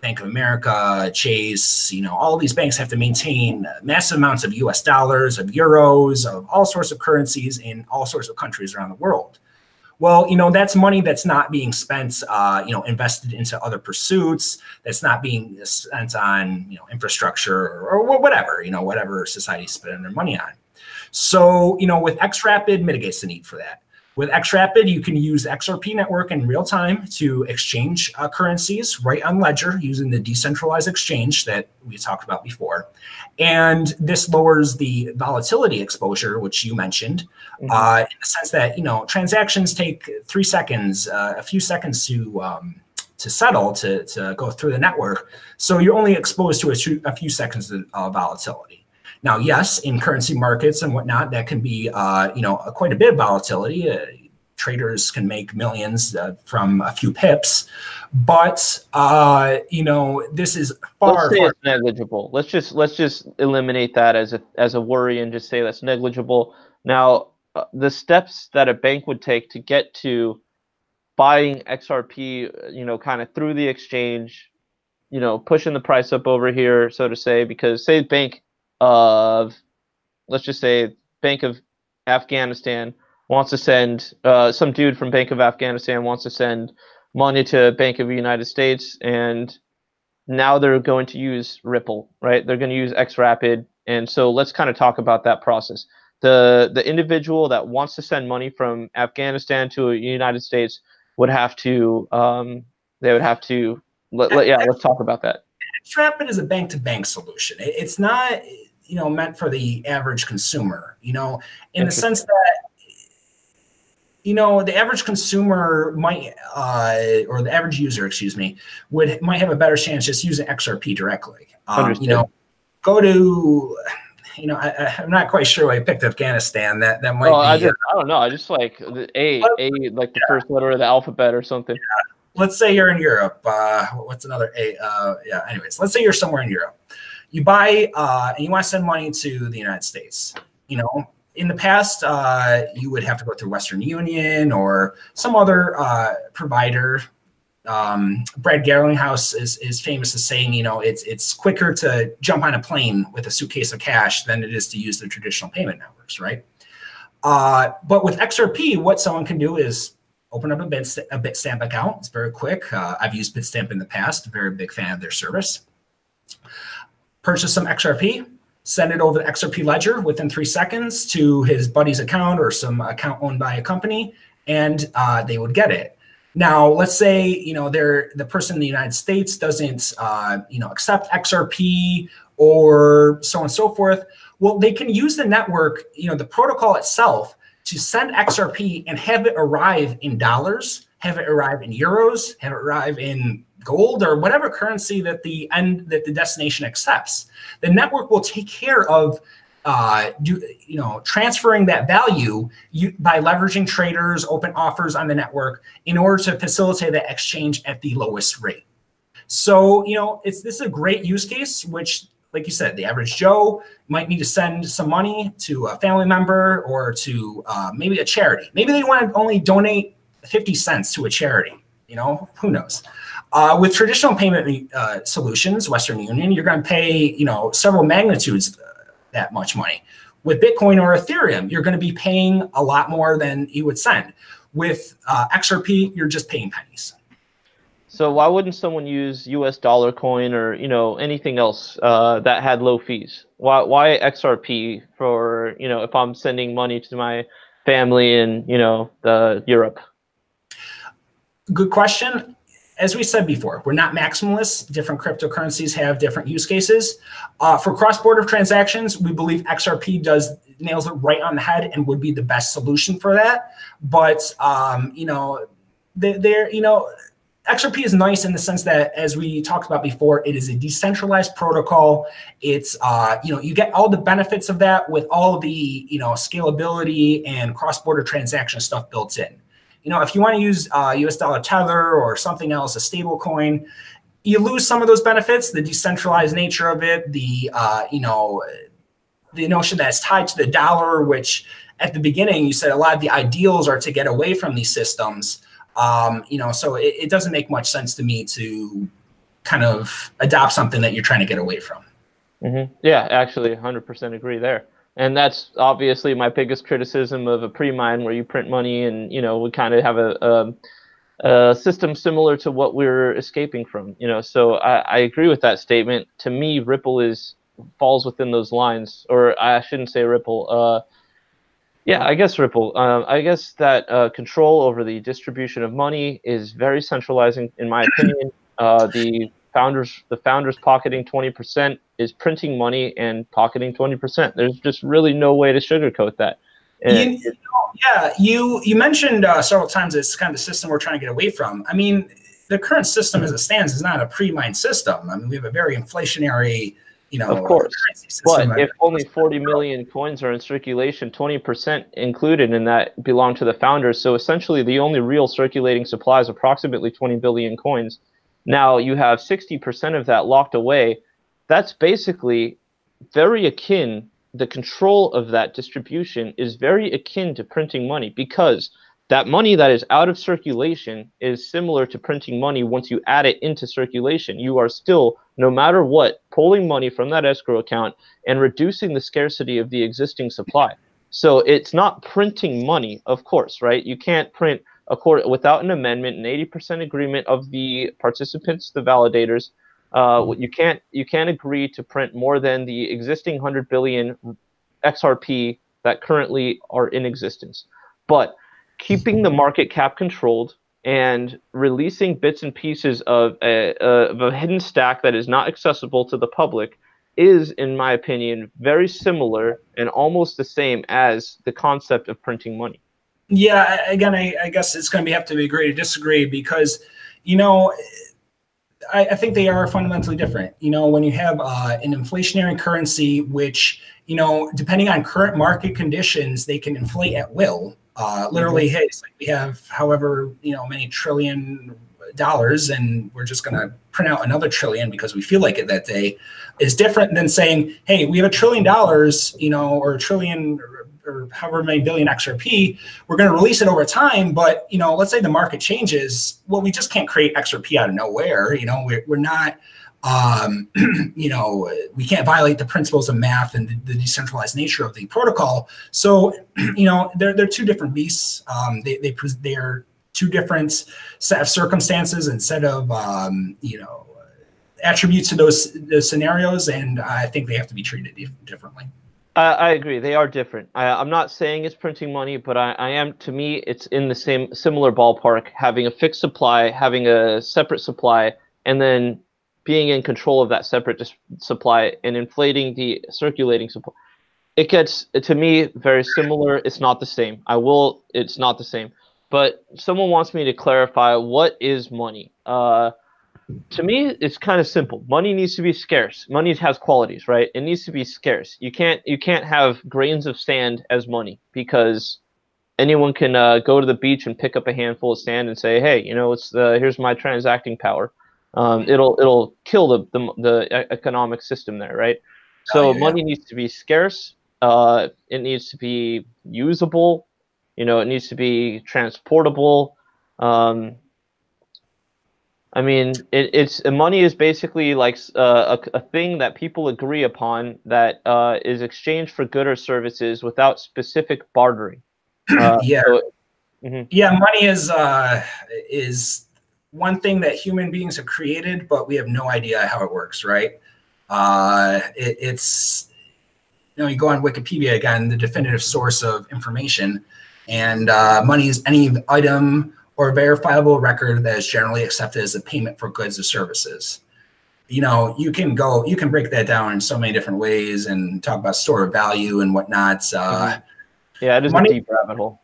Bank of America, Chase, all these banks have to maintain massive amounts of US dollars, of euros, of all sorts of currencies in all sorts of countries around the world. Well, that's money that's not being spent, invested into other pursuits. That's not being spent on, infrastructure or whatever, whatever society's spending their money on. So, with Xrp mitigates the need for that. With Xrp, you can use the XRP network in real time to exchange currencies right on Ledger using the decentralized exchange that we talked about before. And this lowers the volatility exposure, which you mentioned, in the sense that, transactions take 3 seconds, a few seconds to settle, to go through the network. So you're only exposed to a few seconds of volatility. Now, yes, in currency markets and whatnot, that can be, quite a bit of volatility. Traders can make millions from a few pips, but this is far. Let's say it's negligible. Let's just eliminate that as a worry and just say that's negligible. Now, the steps that a bank would take to get to buying XRP, kind of through the exchange, pushing the price up over here, so to say, because say let's just say Bank of Afghanistan wants to send, some dude from Bank of Afghanistan wants to send money to Bank of the United States, and now they're going to use Ripple, right? They're going to use Xrp, and so let's kind of talk about that process. The individual that wants to send money from Afghanistan to the United States would have to, let's talk about that. Xrp is a bank-to-bank solution. It's not, meant for the average consumer, in the sense that, the average consumer might, or the average user, excuse me, might have a better chance just using XRP directly. Go to, I'm not quite sure why I picked Afghanistan. That might be. I don't know. I just like the A, like the first letter of the alphabet or something. Yeah. Let's say you're in Europe. What's another A? Anyways, let's say you're somewhere in Europe. You buy and you want to send money to the United States. In the past, you would have to go through Western Union or some other provider. Brad Garlinghouse is famous as saying, it's quicker to jump on a plane with a suitcase of cash than it is to use the traditional payment networks, right? But with XRP, what someone can do is open up a Bitstamp account. It's very quick. I've used Bitstamp in the past. Very big fan of their service. Purchase some XRP. Send it over the Xrp Ledger within 3 seconds to his buddy's account or some account owned by a company, and they would get it. Now, let's say the person in the United States doesn't accept XRP or so on and so forth. Well, they can use the network, the protocol itself, to send XRP and have it arrive in dollars, have it arrive in euros, have it arrive in gold or whatever currency that the destination accepts. The network will take care of transferring that value by leveraging traders, open offers on the network in order to facilitate that exchange at the lowest rate. So, this is a great use case, which, like you said, the average Joe might need to send some money to a family member or to maybe a charity. Maybe they want to only donate 50 cents to a charity. Who knows? With traditional payment solutions, Western Union, you're going to pay, several magnitudes that much money. With Bitcoin or Ethereum, you're going to be paying a lot more than you would send. With XRP, you're just paying pennies. So why wouldn't someone use US dollar coin or anything else that had low fees? Why XRP for if I'm sending money to my family in Europe? Good question. As we said before, we're not maximalists. Different cryptocurrencies have different use cases. For cross-border transactions, we believe XRP nails it right on the head and would be the best solution for that. But XRP is nice in the sense that, as we talked about before, it is a decentralized protocol. It's you get all the benefits of that with all the scalability and cross-border transaction stuff built in. If you want to use US dollar tether or something else, a stable coin, you lose some of those benefits, the decentralized nature of it, the notion that it's tied to the dollar, which at the beginning you said a lot of the ideals are to get away from these systems. So it doesn't make much sense to me to kind of adopt something that you're trying to get away from. Mm-hmm. Yeah, actually 100% agree there. And that's obviously my biggest criticism of a pre-mine where you print money and, we kind of have a system similar to what we're escaping from, So I agree with that statement. To me, Ripple falls within those lines, or I shouldn't say Ripple. Yeah, I guess Ripple. I guess that control over the distribution of money is very centralizing, in my opinion. The founders pocketing 20% is printing money and pocketing 20%. There's just really no way to sugarcoat that. You mentioned several times it's kind of the system we're trying to get away from. I mean, the current system as it stands is not a pre-mined system. I mean, we have a very inflationary, Of course. But if only 40 million coins are in circulation, 20% included in that belong to the founders. So essentially the only real circulating supply is approximately 20 billion coins. Now you have 60% of that locked away. That's basically very akin, the control of that distribution is very akin to printing money, because that money that is out of circulation is similar to printing money once you add it into circulation. You are still, no matter what, pulling money from that escrow account and reducing the scarcity of the existing supply. So it's not printing money, of course, right? You can't print without an amendment, an 80% agreement of the participants, the validators. You can't agree to print more than the existing 100 billion XRP that currently are in existence. But keeping the market cap controlled and releasing bits and pieces of a hidden stack that is not accessible to the public is, in my opinion, very similar and almost the same as the concept of printing money. Yeah, again, I guess it's going to have to be agree to disagree, because, you know, I think they are fundamentally different. You know, when you have an inflationary currency, which, you know, depending on current market conditions, they can inflate at will. Literally, hey, it's like we have however, you know, many trillion dollars, and we're just going to print out another trillion because we feel like it that day, is different than saying, hey, we have $1 trillion, you know, or a trillion or however many billion XRP, we're going to release it over time. But, you know, let's say the market changes. Well, we just can't create XRP out of nowhere. You know, we're not, you know, we can't violate the principles of math and the decentralized nature of the protocol. So, you know, they're two different beasts. They are two different set of circumstances and set of, you know, attributes to those scenarios. And I think they have to be treated differently. I agree. They are different. I'm not saying it's printing money, but I am. To me, it's in the similar ballpark. Having a fixed supply, having a separate supply, and then being in control of that separate supply and inflating the circulating supply. It gets, to me, very similar. It's not the same. It's not the same. But someone wants me to clarify, what is money? To me, it's kind of simple. Money needs to be scarce. Money has qualities, right? It needs to be scarce. You can't have grains of sand as money, because anyone can go to the beach and pick up a handful of sand and say, hey, you know, here's my transacting power. It'll kill the economic system there, right? So money needs to be scarce. It needs to be usable. You know, it needs to be transportable. I mean, money is basically like a thing that people agree upon that is exchanged for good or services without specific bartering. Yeah, money is one thing that human beings have created, but we have no idea how it works, right? It's, you know, you go on Wikipedia, again, the definitive source of information, and money is any item or verifiable record that is generally accepted as a payment for goods or services. You know, you can break that down in so many different ways and talk about store of value and whatnot. Yeah, it is a deep rabbit hole.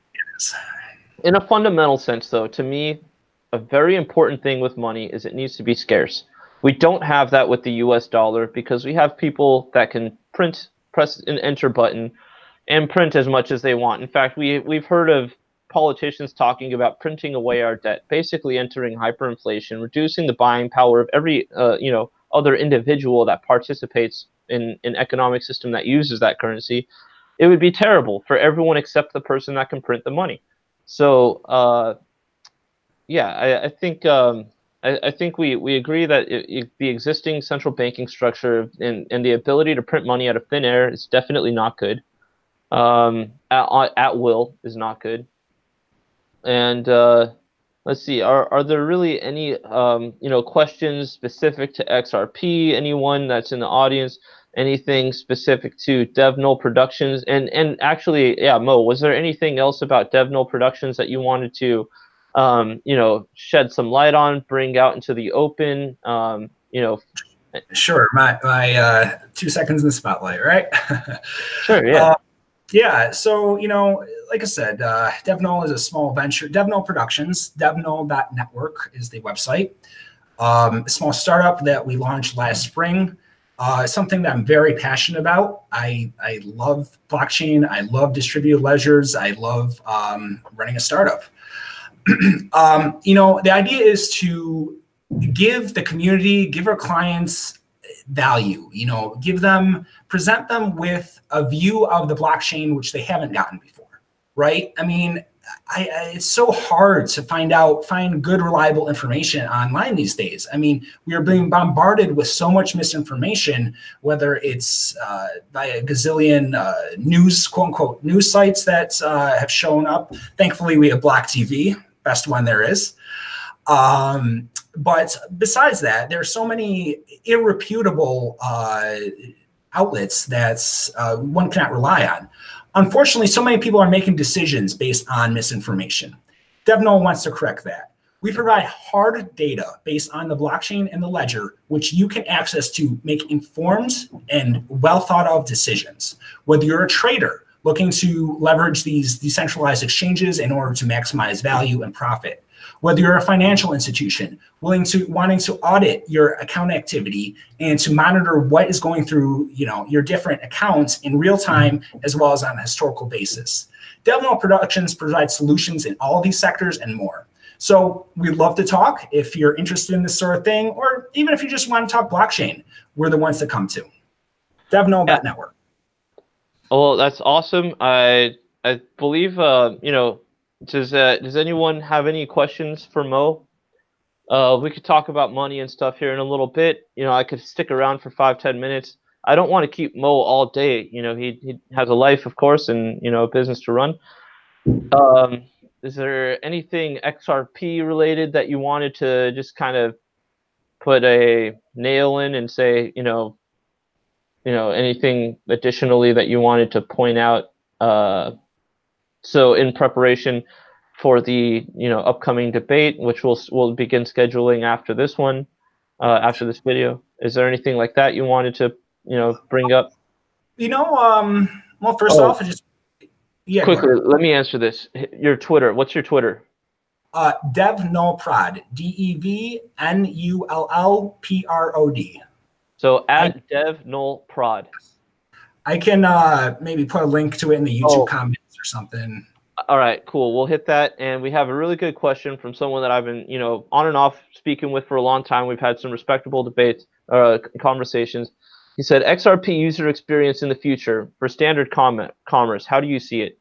In a fundamental sense, though, to me, a very important thing with money is it needs to be scarce. We don't have that with the US dollar, because we have people that can press an enter button and print as much as they want. In fact, we've heard of politicians talking about printing away our debt, basically entering hyperinflation, reducing the buying power of every you know, other individual that participates in an economic system that uses that currency. It would be terrible for everyone except the person that can print the money. So yeah, I think we agree that the existing central banking structure and the ability to print money out of thin air is definitely not good. At will is not good. And let's see, are there really any you know, questions specific to XRP? Anyone that's in the audience, anything specific to DevNull Productions? And actually, yeah, Mo, was there anything else about DevNull Productions that you wanted to you know, shed some light on, bring out into the open? You know, sure. My 2 seconds in the spotlight, right? Sure. Yeah. Yeah, so, you know, like I said, DevNull is a small venture. DevNull Productions, devnull.network is the website. A small startup that we launched last spring. Something that I'm very passionate about. I love blockchain. I love distributed ledgers. I love running a startup. The idea is to give the community, give our clients value, present them with a view of the blockchain which they haven't gotten before, right? I mean, it's so hard to find good, reliable information online these days. I mean, we are being bombarded with so much misinformation, whether it's by a gazillion news, quote unquote, news sites that have shown up. Thankfully, we have BLOCKTV, best one there is. But besides that, there are so many irreputable outlets that one cannot rely on. Unfortunately, so many people are making decisions based on misinformation. DevNull wants to correct that. We provide hard data based on the blockchain and the ledger, which you can access to make informed and well thought of decisions. Whether you're a trader looking to leverage these decentralized exchanges in order to maximize value and profit, whether you're a financial institution wanting to audit your account activity and to monitor what is going through your different accounts in real time as well as on a historical basis. DevNull Productions provides solutions in all these sectors and more. So we'd love to talk if you're interested in this sort of thing, or even if you just want to talk blockchain, we're the ones to come to. DevNull.network. Well, that's awesome. I believe does anyone have any questions for Mo? We could talk about money and stuff here in a little bit. I could stick around for 5-10 minutes. I don't want to keep Mo all day. He has a life, of course, and a business to run. Is there anything XRP related that you wanted to just kind of put a nail in and say, anything additionally that you wanted to point out? So in preparation for the upcoming debate, which we'll begin scheduling after this one, after this video, is there anything like that you wanted to bring up? Well, first off, quickly, let me answer this. Your Twitter. What's your Twitter? DevNull Prod. DevNullProd. So at DevNull Prod. I can maybe put a link to it in the YouTube comments or something. All right, cool. We'll hit that. And we have a really good question from someone that I've been, on and off speaking with for a long time. We've had some respectable debates, conversations. He said, XRP user experience in the future for standard commerce. How do you see it?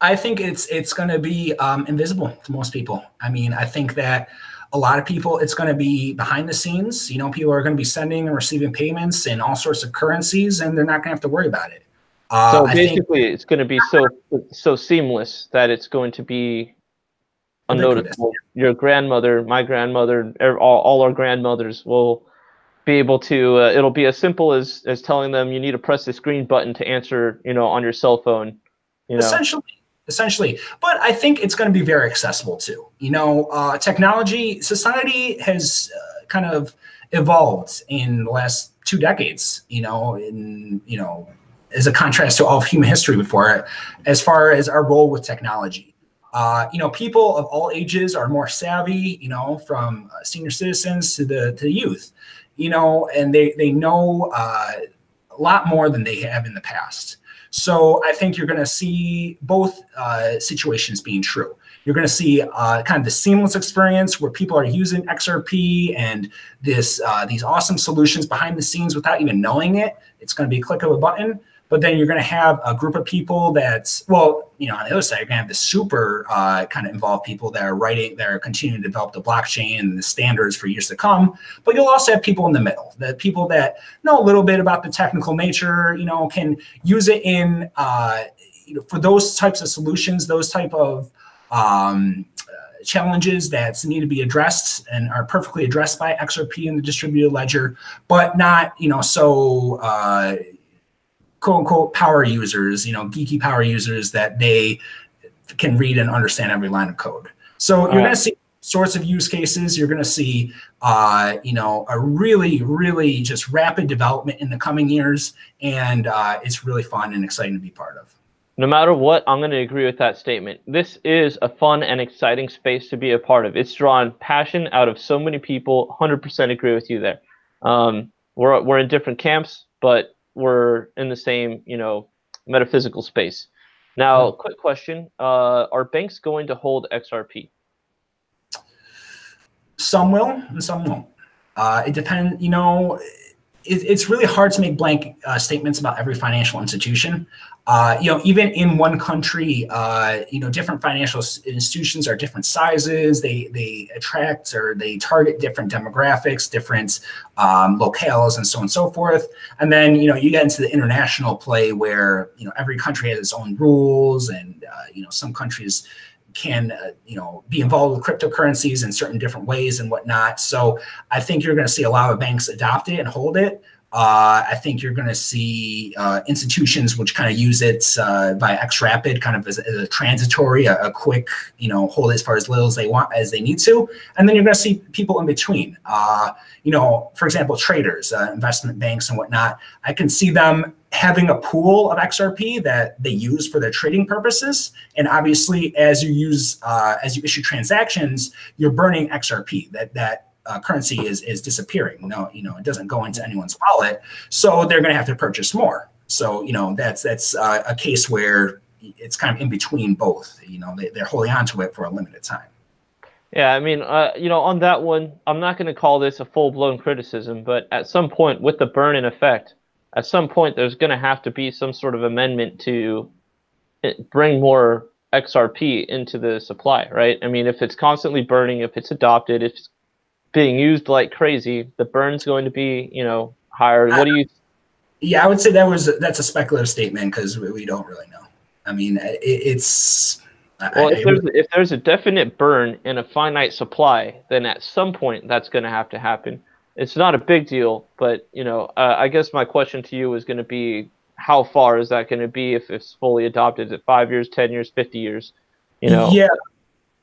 I think it's going to be invisible to most people. I mean, I think that a lot of people, it's going to be behind the scenes. People are going to be sending and receiving payments in all sorts of currencies, and they're not going to have to worry about it. So basically, it's going to be so seamless that it's going to be unnoticeable. Your grandmother, my grandmother, all our grandmothers will be able to. It'll be as simple as telling them you need to press this green button to answer, on your cell phone. Essentially, but I think it's going to be very accessible too. Technology, society has kind of evolved in the last 2 decades. As a contrast to all of human history before it, as far as our role with technology. People of all ages are more savvy, from senior citizens to the youth, and they know a lot more than they have in the past. So I think you're going to see both situations being true. You're going to see kind of the seamless experience where people are using XRP and these awesome solutions behind the scenes without even knowing it. It's going to be a click of a button. But then you're going to have a group of people that's, on the other side, you're going to have the super kind of involved people that are continuing to develop the blockchain and the standards for years to come. But you'll also have people in the middle, the people that know a little bit about the technical nature, can use it in, for those types of solutions, those type of challenges that need to be addressed and are perfectly addressed by XRP and the distributed ledger, but not, quote unquote power users, geeky power users that they can read and understand every line of code. So you're going to see sorts of use cases. You're going to see, a really, really just rapid development in the coming years. And it's really fun and exciting to be part of. No matter what, I'm going to agree with that statement. This is a fun and exciting space to be a part of. It's drawn passion out of so many people. 100% agree with you there. we're in different camps, but we're in the same, metaphysical space. Now, quick question: are banks going to hold XRP? Some will and some won't. It depends. It's really hard to make blank statements about every financial institution. Even in one country, different financial institutions are different sizes. They attract or they target different demographics, different locales, and so on and so forth. And then, you get into the international play where, every country has its own rules, and, some countries can, be involved with cryptocurrencies in certain different ways and whatnot. So I think you're going to see a lot of banks adopt it and hold it. I think you're going to see institutions which kind of use it by Xrp kind of as a transitory, a quick, hold it as far as little as they want, as they need to. And then you're going to see people in between. For example, traders, investment banks and whatnot. I can see them having a pool of XRP that they use for their trading purposes. And obviously, as you issue transactions, you're burning XRP. That currency is disappearing. No, it doesn't go into anyone's wallet. So they're going to have to purchase more. So, that's a case where it's kind of in between both. They're holding on to it for a limited time. Yeah, I mean, on that one, I'm not going to call this a full-blown criticism, but at some point, with the burn-in effect, at some point, there's going to have to be some sort of amendment to bring more XRP into the supply, right? I mean, if it's constantly burning, if it's adopted, if it's being used like crazy, the burn's going to be, higher. What do you? Yeah, I would say that's a speculative statement because we don't really know. I mean, it's. Well, if there's a definite burn and a finite supply, then at some point that's going to have to happen. It's not a big deal, but I guess my question to you is going to be, how far is that going to be if it's fully adopted? Is it 5 years, 10 years, 50 years? Yeah,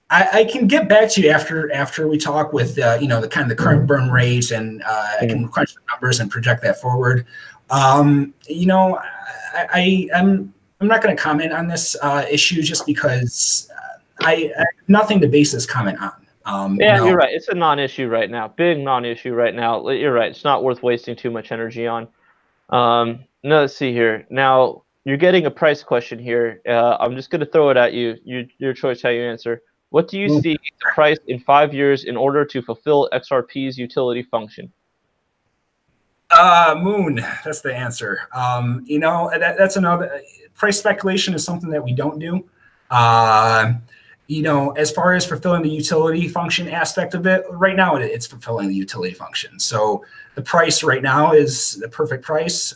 I can get back to you after we talk with the kind of the current burn rate, and I can crunch the numbers and project that forward. I'm not going to comment on this issue just because I have nothing to base this comment on. You're right. It's a non-issue right now. Big non-issue right now. You're right. It's not worth wasting too much energy on. Now, let's see here. Now, you're getting a price question here. I'm just going to throw it at you. Your choice how you answer. What do you see the price in 5 years in order to fulfill XRP's utility function? Moon. That's the answer. That's another. Price speculation is something that we don't do. As far as fulfilling the utility function aspect of it, right now it's fulfilling the utility function. So the price right now is the perfect price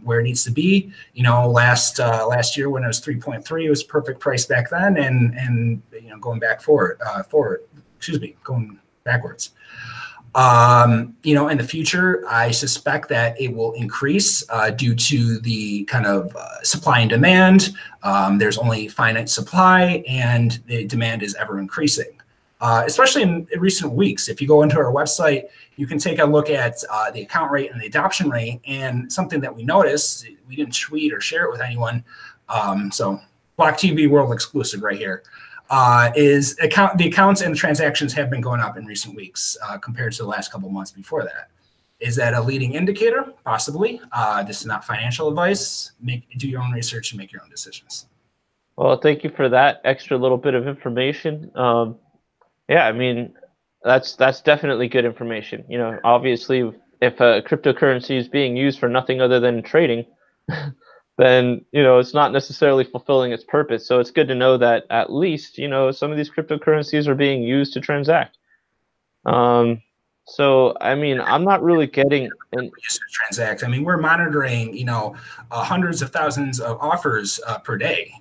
where it needs to be. Last year when it was 3.3, it was perfect price back then, and going backwards. In the future, I suspect that it will increase due to the kind of supply and demand. There's only finite supply, and the demand is ever increasing, especially in recent weeks. If you go into our website, you can take a look at the account rate and the adoption rate. And something that we noticed, we didn't tweet or share it with anyone. So BLOCKTV world exclusive right here. Is the accounts and the transactions have been going up in recent weeks compared to the last couple of months before that. Is that a leading indicator? Possibly. This is not financial advice. Do your own research and make your own decisions. Well, thank you for that extra little bit of information. Yeah, I mean, that's definitely good information. Obviously, if a cryptocurrency is being used for nothing other than trading, then it's not necessarily fulfilling its purpose. So it's good to know that at least some of these cryptocurrencies are being used to transact. So I mean, I'm not really getting transact. I mean, we're monitoring hundreds of thousands of offers per day.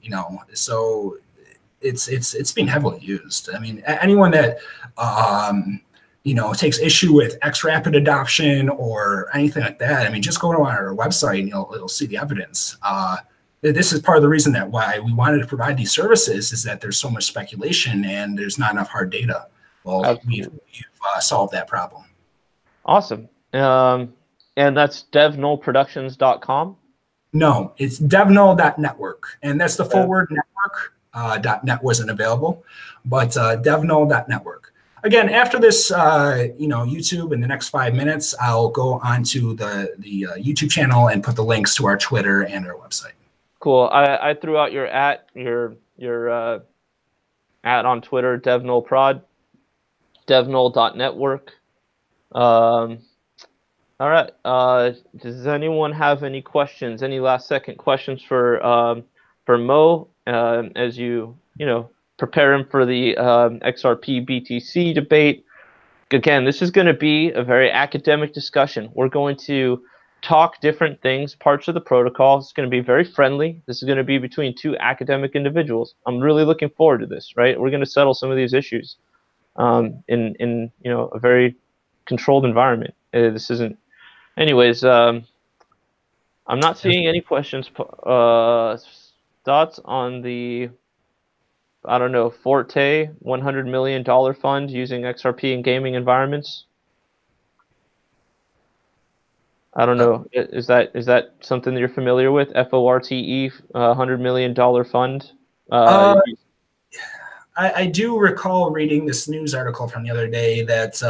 So it's being heavily used. I mean, anyone that takes issue with Xrp adoption or anything like that, I mean, just go to our website and you'll see the evidence. This is part of the reason that why we wanted to provide these services, is that there's so much speculation and there's not enough hard data. Well, we've solved that problem. Awesome. And that's devnullproductions.com? No, it's devnull.network. And that's the full word network. .net wasn't available, but devnull.network. Again, after this, YouTube in the next 5 minutes, I'll go onto the YouTube channel and put the links to our Twitter and our website. Cool. I threw out your at on Twitter, DevNullProd, DevNull.network. All right. Does anyone have any questions? Any last-second questions for Mo as you prepare him for the XRP BTC debate? Again, this is going to be a very academic discussion. We're going to talk different things, parts of the protocol. It's going to be very friendly. This is going to be between two academic individuals. I'm really looking forward to this. Right? We're going to settle some of these issues in a very controlled environment. This isn't. Anyways, I'm not seeing any questions. Thoughts on the, I don't know, Forte $100 million fund using XRP in gaming environments? I don't know. Is that something that you're familiar with? FORTE, $100 million fund. I do recall reading this news article from the other day that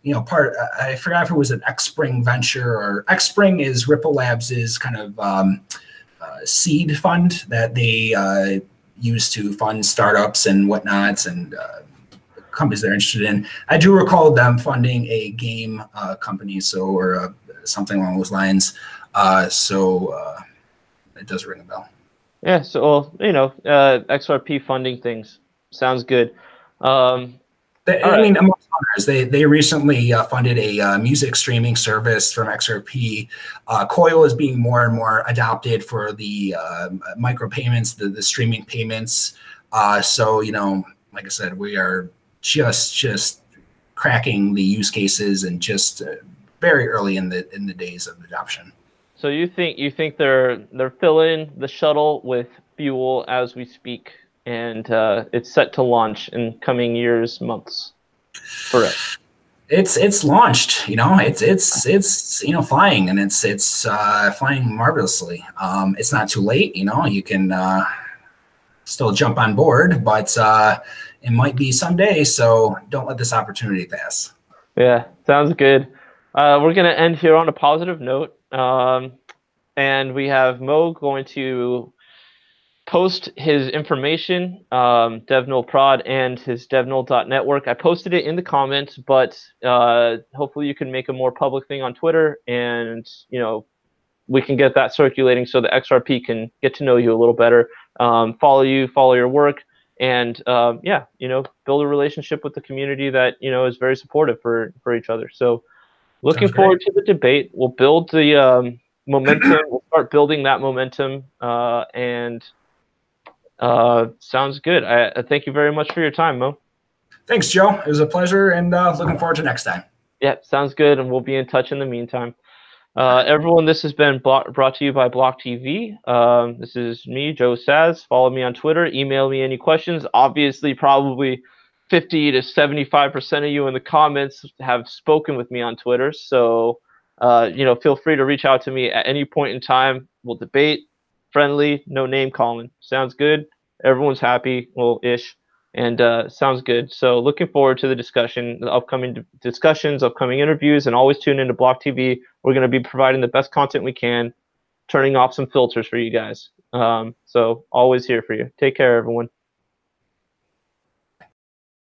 I forgot if it was an Xspring venture, or Xspring is Ripple Labs' kind of seed fund that they use to fund startups and whatnots and companies they're interested in. I do recall them funding a game company, or something along those lines. It does ring a bell. Yeah. So XRP funding things sounds good. Amongst others, they recently funded a music streaming service from XRP. Coil is being more and more adopted for the micropayments, the streaming payments. Like I said, we are just cracking the use cases and just very early in the days of adoption. So you think they're filling the shuttle with fuel as we speak, and it's set to launch in coming years, months. Correct. It's launched. It's flying, and it's flying marvelously. It's not too late. You can still jump on board, but it might be someday. So don't let this opportunity pass. Yeah, sounds good. We're gonna end here on a positive note, and we have Mo going to post his information, DevNullProd and his DevNull.network. I posted it in the comments, but hopefully you can make a more public thing on Twitter, and we can get that circulating so the XRP can get to know you a little better, follow you, follow your work, and build a relationship with the community that is very supportive for each other. So looking forward to the debate. We'll build the momentum. We'll start building that momentum, and sounds good. I thank you very much for your time, Mo. Thanks, Joe. It was a pleasure, and looking forward to next time. Yeah, sounds good, and we'll be in touch in the meantime. Everyone, this has been brought to you by BLOCKTV. This is me, Joe Saz. Follow me on Twitter. Email me any questions. Obviously, probably 50 to 75% of you in the comments have spoken with me on Twitter. So, feel free to reach out to me at any point in time. We'll debate. Friendly, no name calling. Sounds good. Everyone's happy, well-ish, and sounds good. So looking forward to the discussion, the upcoming discussions, upcoming interviews, and always tune into BLOCKTV. We're going to be providing the best content we can, turning off some filters for you guys. So always here for you. Take care, everyone.